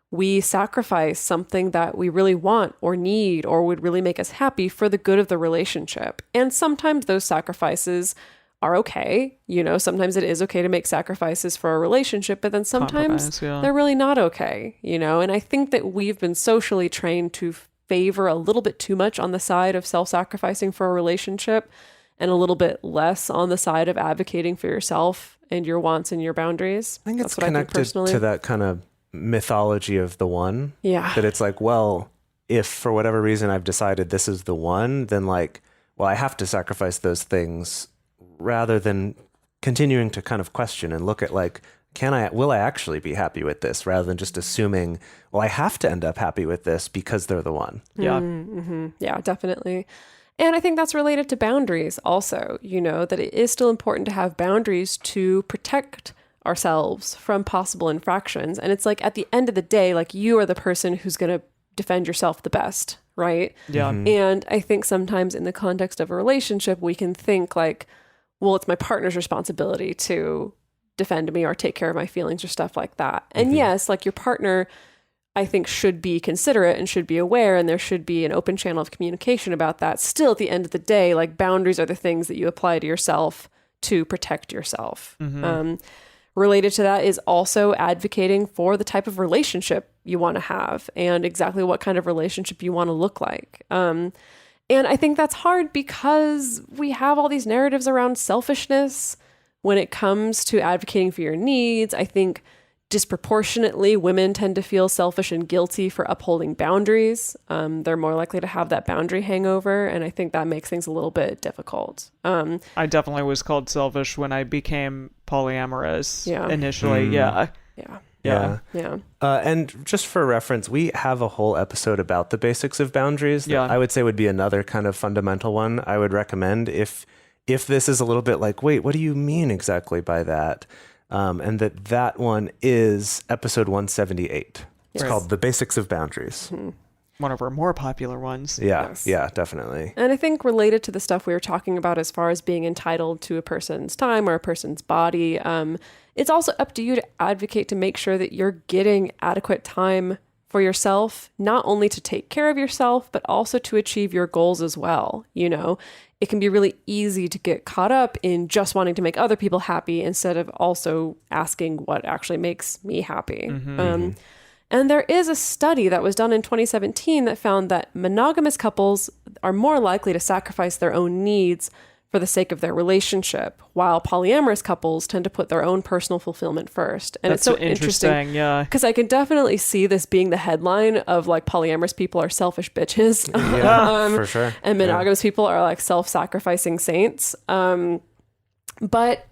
we sacrifice something that we really want or need or would really make us happy for the good of the relationship. And sometimes those sacrifices are okay. You know, sometimes it is okay to make sacrifices for a relationship, but then sometimes Compromise, yeah. they're really not okay, you know? And I think that we've been socially trained to favor a little bit too much on the side of self-sacrificing for a relationship and a little bit less on the side of advocating for yourself and your wants and your boundaries. I think it's That's what connected personally. to that kind of mythology of the one. Yeah. That it's like, well, if for whatever reason I've decided this is the one, then like, well, I have to sacrifice those things, rather than continuing to kind of question and look at like, will I actually be happy with this, rather than just assuming, well, I have to end up happy with this because they're the one. Yeah. Yeah, definitely. And I think that's related to boundaries also, you know, that it is still important to have boundaries to protect ourselves from possible infractions. And it's like at the end of the day, like you are the person who's going to defend yourself the best, right? Yeah. And I think sometimes in the context of a relationship, we can think like, well, it's my partner's responsibility to defend me or take care of my feelings or stuff like that. And yes, like your partner, I think, should be considerate and should be aware, and there should be an open channel of communication about that. Still, at the end of the day, like boundaries are the things that you apply to yourself to protect yourself. Related to that is also advocating for the type of relationship you want to have and exactly what kind of relationship you want to look like. And I think that's hard because we have all these narratives around selfishness when it comes to advocating for your needs. I think disproportionately, women tend to feel selfish and guilty for upholding boundaries. They're more likely to have that boundary hangover, and I think that makes things a little bit difficult. I definitely was called selfish when I became polyamorous Yeah. initially. Yeah. Yeah. And just for reference, we have a whole episode about the basics of boundaries that I would say would be another kind of fundamental one I would recommend if this is a little bit like, wait, what do you mean exactly by that? And that one is episode 178. It's called The Basics of Boundaries. One of our more popular ones. Yeah, Yes. yeah, definitely. And I think related to the stuff we were talking about as far as being entitled to a person's time or a person's body, it's also up to you to advocate to make sure that you're getting adequate time for yourself, not only to take care of yourself, but also to achieve your goals as well. You know, it can be really easy to get caught up in just wanting to make other people happy instead of also asking what actually makes me happy. And there is a study that was done in 2017 that found that monogamous couples are more likely to sacrifice their own needs for the sake of their relationship, while polyamorous couples tend to put their own personal fulfillment first. And That's it's so interesting. Yeah. Because I can definitely see this being the headline of like polyamorous people are selfish bitches. Yeah, for sure. And monogamous people are like self-sacrificing saints. But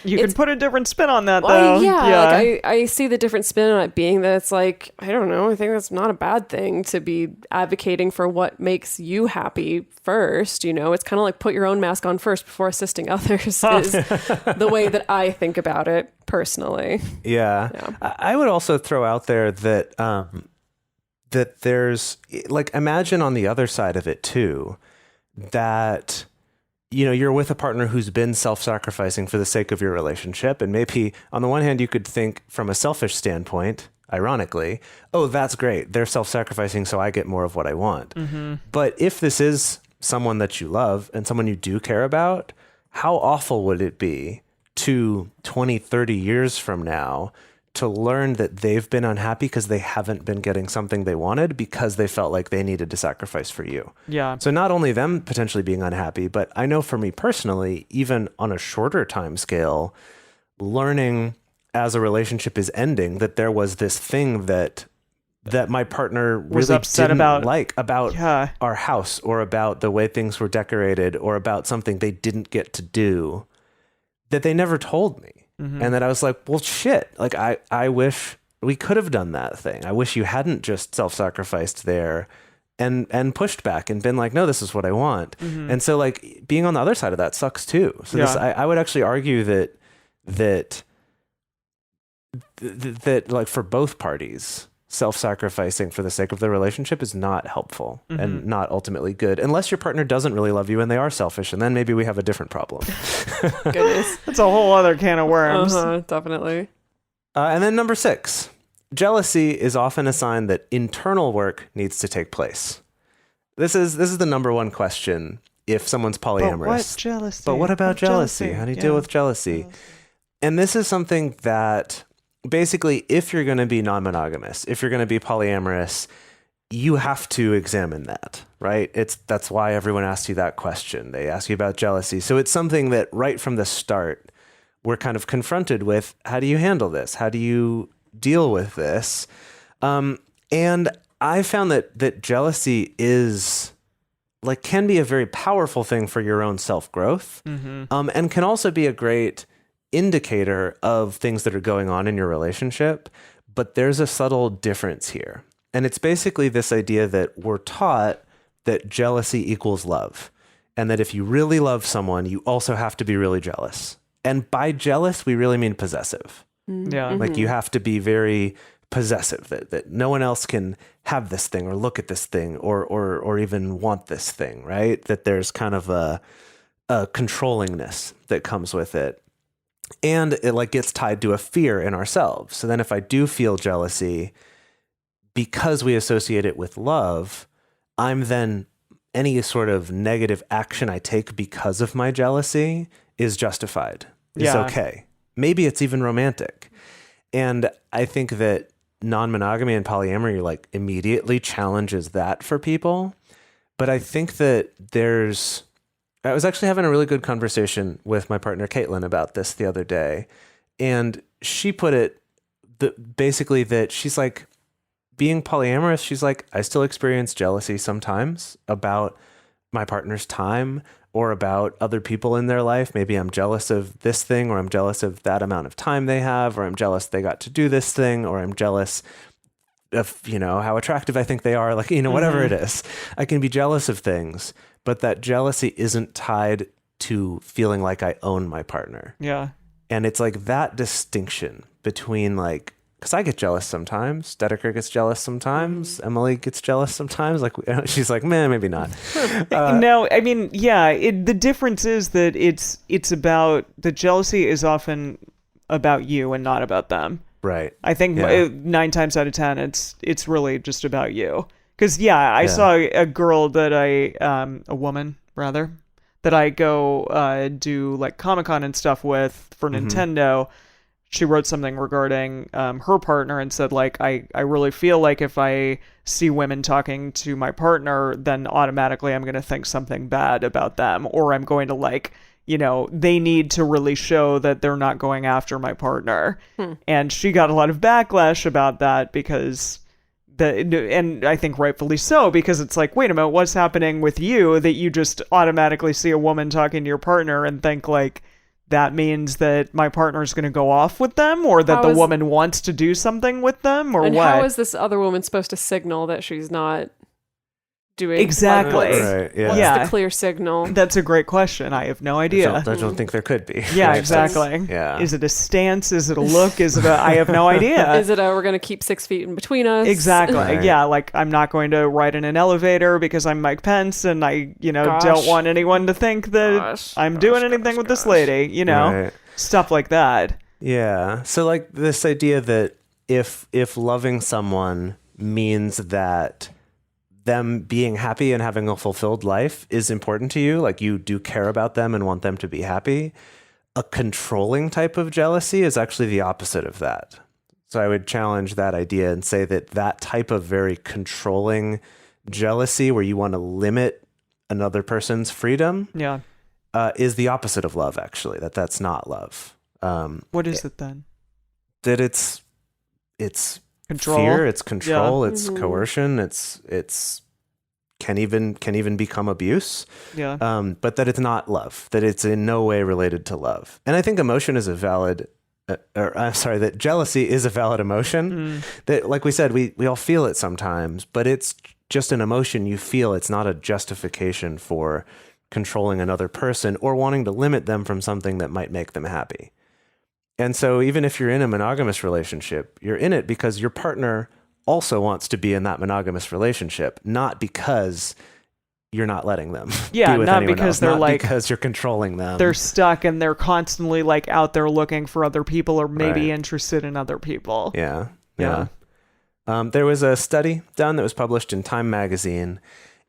You can put a different spin on that, though. well, like I see the different spin on it being that it's like, I don't know, I think that's not a bad thing to be advocating for what makes you happy first. You know, it's kind of like put your own mask on first before assisting others is the way that I think about it personally. Yeah. I would also throw out there that that there's like, imagine on the other side of it too, that, you know, you're with a partner who's been self-sacrificing for the sake of your relationship. And maybe on the one hand, you could think from a selfish standpoint, ironically, oh, that's great. They're self-sacrificing, so I get more of what I want. But if this is someone that you love and someone you do care about, how awful would it be to 20, 30 years from now to learn that they've been unhappy because they haven't been getting something they wanted because they felt like they needed to sacrifice for you. Yeah. So not only them potentially being unhappy, but I know for me personally, even on a shorter time scale, learning as a relationship is ending that there was this thing that my partner Was really upset didn't about. like about Yeah. our house or about the way things were decorated or about something they didn't get to do that they never told me. And that I was like, well, shit, like I wish we could have done that thing. I wish you hadn't just self-sacrificed there and pushed back and been like, no, this is what I want. And so like being on the other side of that sucks too. So this, I would actually argue that like for both parties, self-sacrificing for the sake of the relationship is not helpful and not ultimately good unless your partner doesn't really love you and they are selfish, and then maybe we have a different problem. Goodness. That's a whole other can of worms. Definitely. And then number 6, jealousy is often a sign that internal work needs to take place. This is the number one question if someone's polyamorous. But What about jealousy? How do you deal with jealousy? And this is something that basically, if you're going to be non-monogamous, if you're going to be polyamorous, you have to examine that, right? That's why everyone asks you that question. They ask you about jealousy. So it's something that right from the start, we're kind of confronted with. How do you handle this? How do you deal with this? And I found that jealousy is like can be a very powerful thing for your own self-growth, and can also be a great indicator of things that are going on in your relationship. But there's a subtle difference here. And it's basically this idea that we're taught that jealousy equals love. And that if you really love someone, you also have to be really jealous. And by jealous, we really mean possessive. Yeah. Like you have to be very possessive, that no one else can have this thing or look at this thing or even want this thing, right? That there's kind of a controllingness that comes with it. And it like gets tied to a fear in ourselves. So then if I do feel jealousy, because we associate it with love, I'm then any sort of negative action I take because of my jealousy is justified. It's okay. Maybe it's even romantic. And I think that non-monogamy and polyamory like immediately challenges that for people. But I think that I was actually having a really good conversation with my partner, Caitlin, about this the other day. And she put it basically that she's like, being polyamorous, she's like, I still experience jealousy sometimes about my partner's time or about other people in their life. Maybe I'm jealous of this thing, or I'm jealous of that amount of time they have, or I'm jealous they got to do this thing, or I'm jealous of, how attractive I think they are. Like, whatever it is, I can be jealous of things. But that jealousy isn't tied to feeling like I own my partner. Yeah. And it's like that distinction between like, because I get jealous sometimes. Dedeker gets jealous sometimes. Emily gets jealous sometimes. Like she's like, man, maybe not. No, I mean, yeah. The difference is that it's about the jealousy is often about you and not about them. Right. I think 9 times out of 10, it's really just about you. Because, I saw a girl that a woman, rather, that I go do, like, Comic-Con and stuff with for Nintendo. She wrote something regarding her partner and said, like, I really feel like if I see women talking to my partner, then automatically I'm going to think something bad about them. Or I'm going to, like, they need to really show that they're not going after my partner. And she got a lot of backlash about that because... and I think rightfully so, because it's like, wait a minute, what's happening with you that you just automatically see a woman talking to your partner and think like that means that my partner's going to go off with them, or that the woman wants to do something with them, or and what? How is this other woman supposed to signal that she's not doing exactly? Right, yeah. What's the clear signal? That's a great question. I have no idea. I don't think there could be. Yeah, Right? exactly. Yeah. Is it a stance? Is it a look? Is it a? I have no idea. Is it a we're going to keep 6 feet in between us? Exactly. Right. Yeah, like I'm not going to ride in an elevator because I'm Mike Pence and I, don't want anyone to think that I'm doing anything with this lady, Right. Stuff like that. Yeah. So like this idea that if loving someone means that them being happy and having a fulfilled life is important to you, like you do care about them and want them to be happy, a controlling type of jealousy is actually the opposite of that. So I would challenge that idea and say that type of very controlling jealousy where you want to limit another person's freedom is the opposite of love, actually, that's not love. What is it then? That it's Control. fear, it's control, Yeah. it's coercion, it's can even become abuse. Yeah. But that it's not love, that it's in no way related to love. And I think emotion is a valid that jealousy is a valid emotion. That, like we said, we all feel it sometimes, but it's just an emotion you feel. It's not a justification for controlling another person or wanting to limit them from something that might make them happy. And so even if you're in a monogamous relationship, you're in it because your partner also wants to be in that monogamous relationship, not because you're not letting them be with not anyone because else, they're not like because you're controlling them. they're stuck and they're constantly like out there looking for other people or maybe Right. interested in other people. Yeah. There was a study done that was published in Time magazine,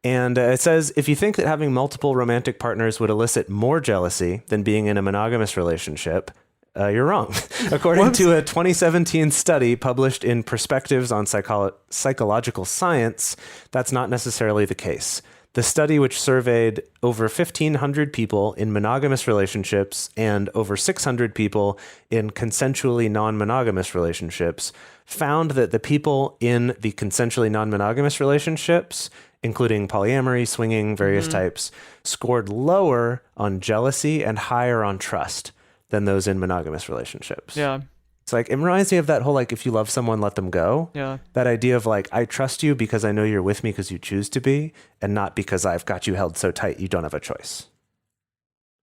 and it says if you think that having multiple romantic partners would elicit more jealousy than being in a monogamous relationship, you're wrong. According to a 2017 study published in Perspectives on Psychological Science, that's not necessarily the case. The study, which surveyed over 1,500 people in monogamous relationships and over 600 people in consensually non-monogamous relationships, found that the people in the consensually non-monogamous relationships, including polyamory, swinging, various types, scored lower on jealousy and higher on trust than those in monogamous relationships. Yeah. It's like, it reminds me of that whole, like, if you love someone, let them go. Yeah. That idea of like, I trust you because I know you're with me because you choose to be, and not because I've got you held so tight you don't have a choice.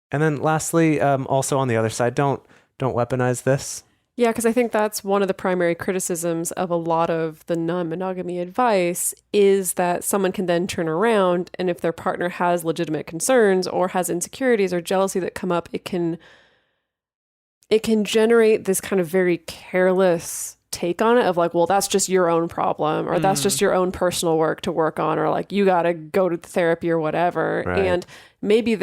And then lastly, also on the other side, don't weaponize this. Yeah, because I think that's one of the primary criticisms of a lot of the non-monogamy advice is that someone can then turn around, and if their partner has legitimate concerns or has insecurities or jealousy that come up, it can generate this kind of very careless take on it of like, well, that's just your own problem, or that's just your own personal work to work on, or like, you got to go to therapy or whatever. Right. And maybe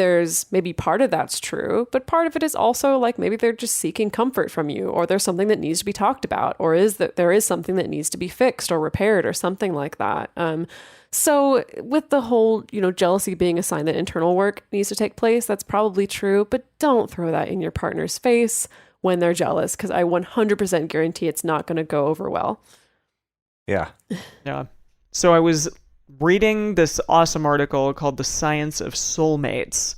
part of that's true, but part of it is also like, maybe they're just seeking comfort from you, or there's something that needs to be talked about, or there is something that needs to be fixed or repaired or something like that. So with the whole, jealousy being a sign that internal work needs to take place, that's probably true, but don't throw that in your partner's face when they're jealous, because I 100% guarantee it's not going to go over well. Yeah. Yeah. So I was reading this awesome article called The Science of Soulmates,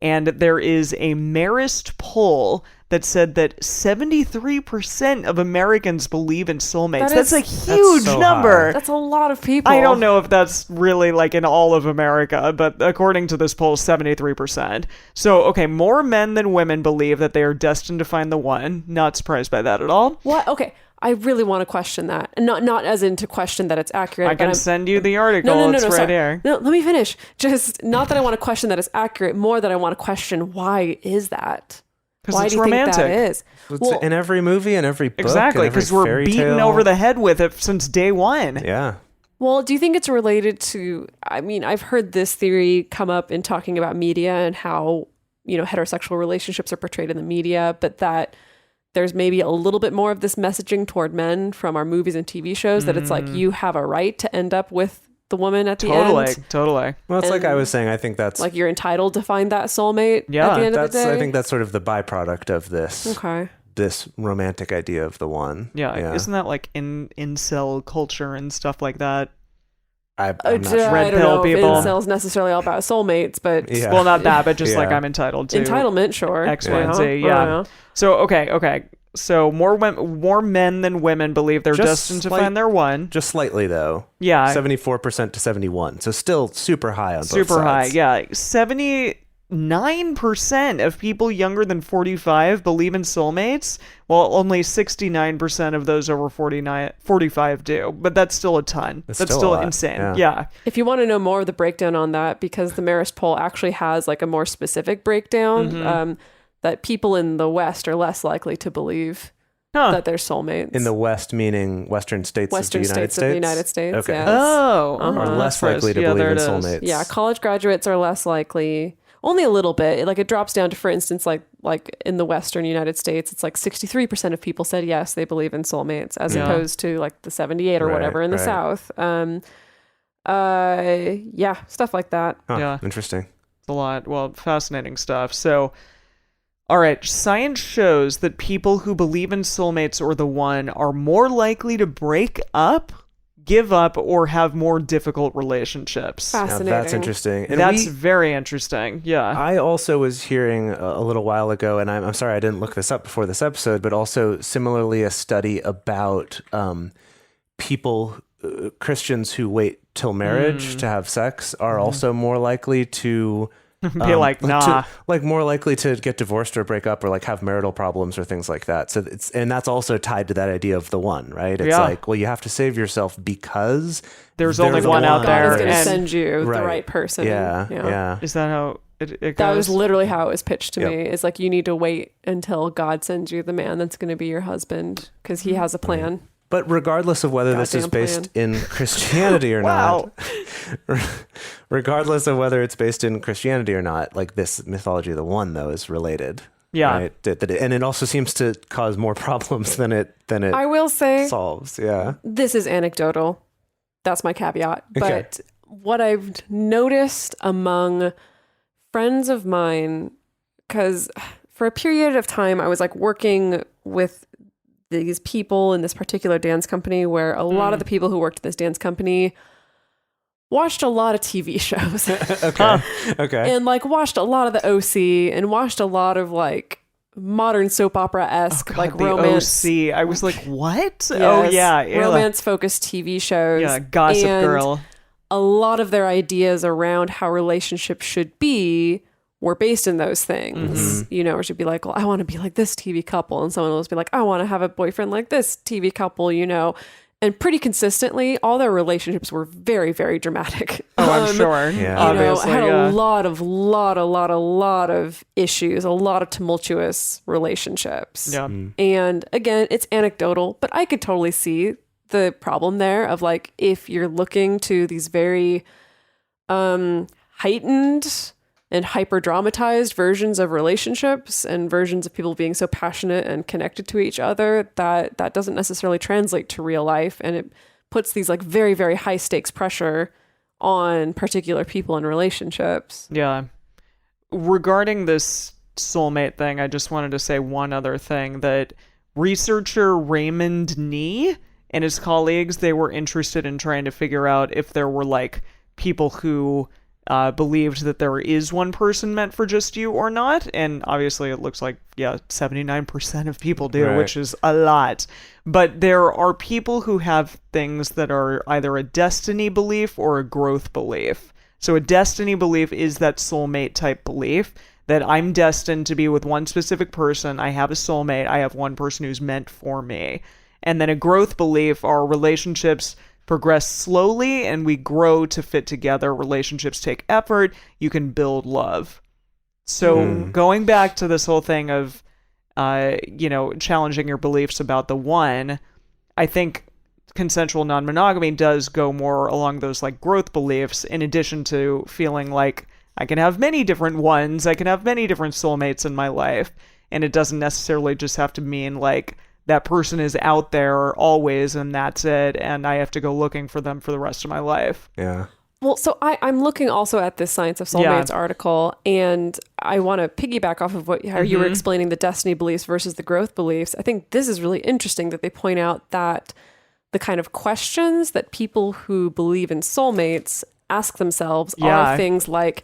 and there is a Marist poll that said that 73% of Americans believe in soulmates. That's a huge so number. high. That's a lot of people. I don't know if that's really like in all of America, but according to this poll, 73%. So, okay, more men than women believe that they are destined to find the one. Not surprised by that at all. What? Okay. I really want to question that. And not as in to question that it's accurate. I can send you the article. No, it's right sorry. here. No, let me finish. Just not that I want to question that it's accurate, more that I want to question why is that? Because Why it's do you romantic. think that is? It's in every movie and every book. Exactly, because we're beaten over the head with it since day one. Yeah. Well, do you think it's related to, I mean, I've heard this theory come up in talking about media and how, heterosexual relationships are portrayed in the media, but that there's maybe a little bit more of this messaging toward men from our movies and TV shows that it's like, you have a right to end up with the woman at the end. Totally. Well, it's And like I was saying, I think that's Like you're entitled to find that soulmate at the end of the day. I think that's sort of the byproduct of this. Okay. This romantic idea of the one. Yeah, isn't that like in incel culture and stuff like that? I'm not I sure. Red don't pill know people. if incels necessarily all about soulmates, but Yeah. Well, not that, but just like Yeah. I'm entitled to entitlement, sure. X, Y, and Z. I Yeah. don't know. So okay. So more men than women believe they're Just destined to slight- find their one. Just slightly though. Yeah. 74% to 71. So still super high on both Super high. sides. Yeah. 79% of people younger than 45 believe in soulmates, while only 69% of those over 45 do. But that's still a ton. That's That's still still a lot. insane. Yeah. Yeah. If you want to know more of the breakdown on that, because the Marist poll actually has like a more specific breakdown, that people in the West are less likely to believe Huh. that they're soulmates. In the West, meaning Western states Western of the United states of the United States, Okay. yes. Oh. Uh-huh. Are less likely to Yeah, believe there in it is. soulmates. Yeah, college graduates are less likely. Only a little bit. Like it drops down to, for instance, like in the Western United States, it's like 63% of people said yes, they believe in soulmates, as Yeah. opposed to like the 78 or Right, whatever in the right. South. Yeah, stuff like that. Huh, Yeah. Interesting. It's a lot. Well, fascinating stuff. So, all right, science shows that people who believe in soulmates or the one are more likely to break up, give up, or have more difficult relationships. Now, Fascinating. that's interesting. And That's we- very interesting. Yeah. I also was hearing a little while ago, and I'm sorry I didn't look this up before this episode, but also similarly a study about people, Christians who wait till marriage to have sex are also more likely to Be like, nah. more likely to get divorced or break up or like have marital problems or things like that. So and that's also tied to that idea of the one, right? It's Yeah. like, well, you have to save yourself because There's only the one out God there. is going to and- send you Right. the right person. Yeah. Is that how it goes? That was literally how it was pitched to Yep. me. It's like you need to wait until God sends you the man that's going to be your husband because he has a plan. But regardless of whether this is Goddamn based in Christianity or Wow. not, regardless of whether it's based in Christianity or not, like this mythology of the one though is related. Yeah. Right? And it also seems to cause more problems than it I will say solves. Yeah. this is anecdotal. That's my caveat. Okay. But what I've noticed among friends of mine, because for a period of time I was like working with these people in this particular dance company where a lot of the people who worked at this dance company watched a lot of TV shows Okay. and like watched a lot of the OC and watched a lot of like modern soap opera-esque God, like the romance. OC. I was like, what? Oh, Yes, yeah. Ew. romance-focused TV shows. Yeah, Gossip And Girl. a lot of their ideas around how relationships should be were based in those things. You know, or should be like, well, I want to be like this TV couple. And someone else be like, I want to have a boyfriend like this TV couple, you know. And pretty consistently, all their relationships were very, very dramatic. Oh, I'm sure. Yeah. You know, Obviously, had yeah. a lot of issues, a lot of tumultuous relationships. Yeah. And again, it's anecdotal, but I could totally see the problem there of like, if you're looking to these very heightened and hyper dramatized versions of relationships and versions of people being so passionate and connected to each other, that doesn't necessarily translate to real life. And it puts these like very, very high stakes pressure on particular people and relationships. Yeah. Regarding this soulmate thing, I just wanted to say one other thing, that researcher Raymond Nee and his colleagues, they were interested in trying to figure out if there were like people who believed that there is one person meant for just you or not. And obviously it looks like, 79% of people do, Right. which is a lot. But there are people who have things that are either a destiny belief or a growth belief. So a destiny belief is that soulmate type belief that I'm destined to be with one specific person. I have a soulmate. I have one person who's meant for me. And then a growth belief are relationships progress slowly and we grow to fit together. Relationships take effort. You can build love. So going back to this whole thing of, challenging your beliefs about the one, I think consensual non-monogamy does go more along those like growth beliefs, in addition to feeling like I can have many different ones, I can have many different soulmates in my life, and it doesn't necessarily just have to mean like that person is out there always and that's it, and I have to go looking for them for the rest of my life. Yeah. Well, so I'm looking also at this Science of Soulmates article, and I want to piggyback off of how you were explaining the destiny beliefs versus the growth beliefs. I think this is really interesting that they point out that the kind of questions that people who believe in soulmates ask themselves Yeah. are things like,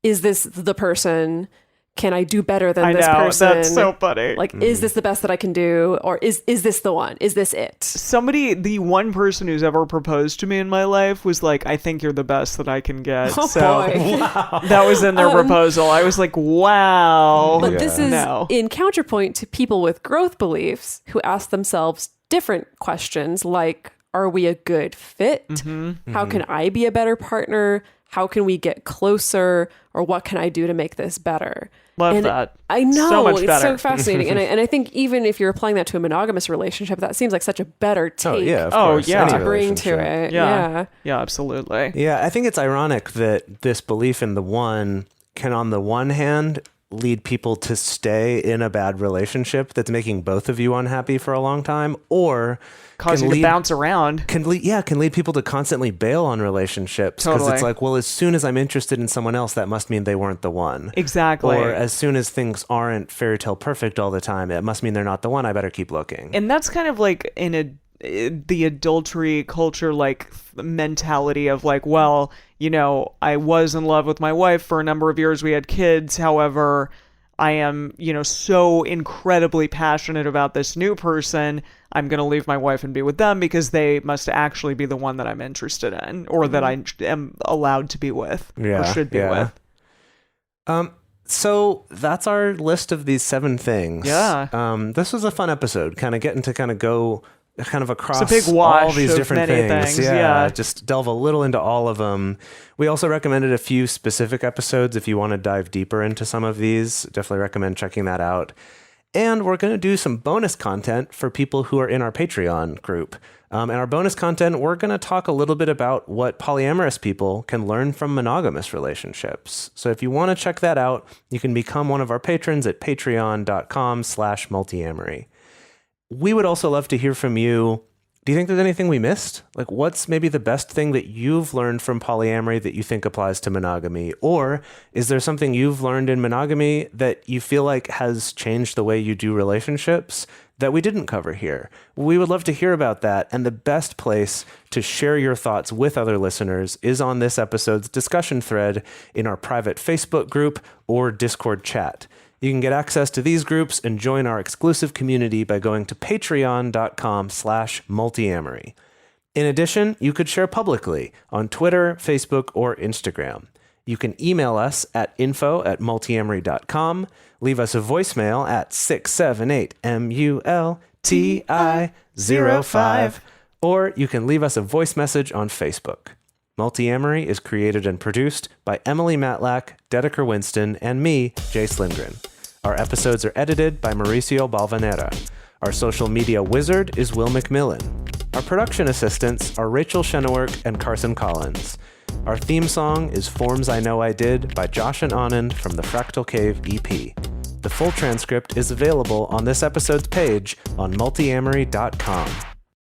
is this the person? Can I do better than I this know, person? that's so funny. Like, is this the best that I can do? Or is this the one? Is this it? The one person who's ever proposed to me in my life was like, I think you're the best that I can get. Oh, so boy. that was in their proposal. I was like, wow. But this is No. in counterpoint to people with growth beliefs who ask themselves different questions like, are we a good fit? How can I be a better partner? How can we get closer? Or what can I do to make this better? Love that. I know. So much it's better. so fascinating. and I think even if you're applying that to a monogamous relationship, that seems like such a better take Oh, yeah, of Oh, course. yeah. Any to bring to relationship. it. Yeah. Yeah, absolutely. Yeah, I think it's ironic that this belief in the one can, on the one hand, lead people to stay in a bad relationship that's making both of you unhappy for a long time, or Cause can you to lead- bounce around. can lead people to constantly bail on relationships because Totally. it's like, well, as soon as I'm interested in someone else, that must mean they weren't the one. Exactly. Or as soon as things aren't fairy tale perfect all the time, it must mean they're not the one. I better keep looking. And that's kind of like the adultery culture, like mentality of like, well, I was in love with my wife for a number of years. We had kids. However, I am, so incredibly passionate about this new person. I'm going to leave my wife and be with them because they must actually be the one that I'm interested in or that I am allowed to be with or should be with. So that's our list of these 7 things. Yeah. This was a fun episode, kind of getting to go across It's a big wash all these of different many things. things, yeah. Just delve a little into all of them. We also recommended a few specific episodes if you want to dive deeper into some of these. Definitely recommend checking that out. And we're going to do some bonus content for people who are in our Patreon group. And our bonus content, we're going to talk a little bit about what polyamorous people can learn from monogamous relationships. So if you want to check that out, you can become one of our patrons at patreon.com/multiamory. We would also love to hear from you. Do you think there's anything we missed? Like, what's maybe the best thing that you've learned from polyamory that you think applies to monogamy? Or is there something you've learned in monogamy that you feel like has changed the way you do relationships that we didn't cover here? We would love to hear about that. And the best place to share your thoughts with other listeners is on this episode's discussion thread in our private Facebook group or Discord chat. You can get access to these groups and join our exclusive community by going to patreon.com/multiamory. In addition, you could share publicly on Twitter, Facebook, or Instagram. You can email us at info@multiamory.com, leave us a voicemail at 678-MULTI05, or you can leave us a voice message on Facebook. Multiamory is created and produced by Emily Matlack, Dedeker Winston, and me, Jase Lindgren. Our episodes are edited by Mauricio Balvanera. Our social media wizard is Will McMillan. Our production assistants are Rachel Shenowork and Carson Collins. Our theme song is Forms I Know I Did by Josh and Anand from the Fractal Cave EP. The full transcript is available on this episode's page on multiamory.com.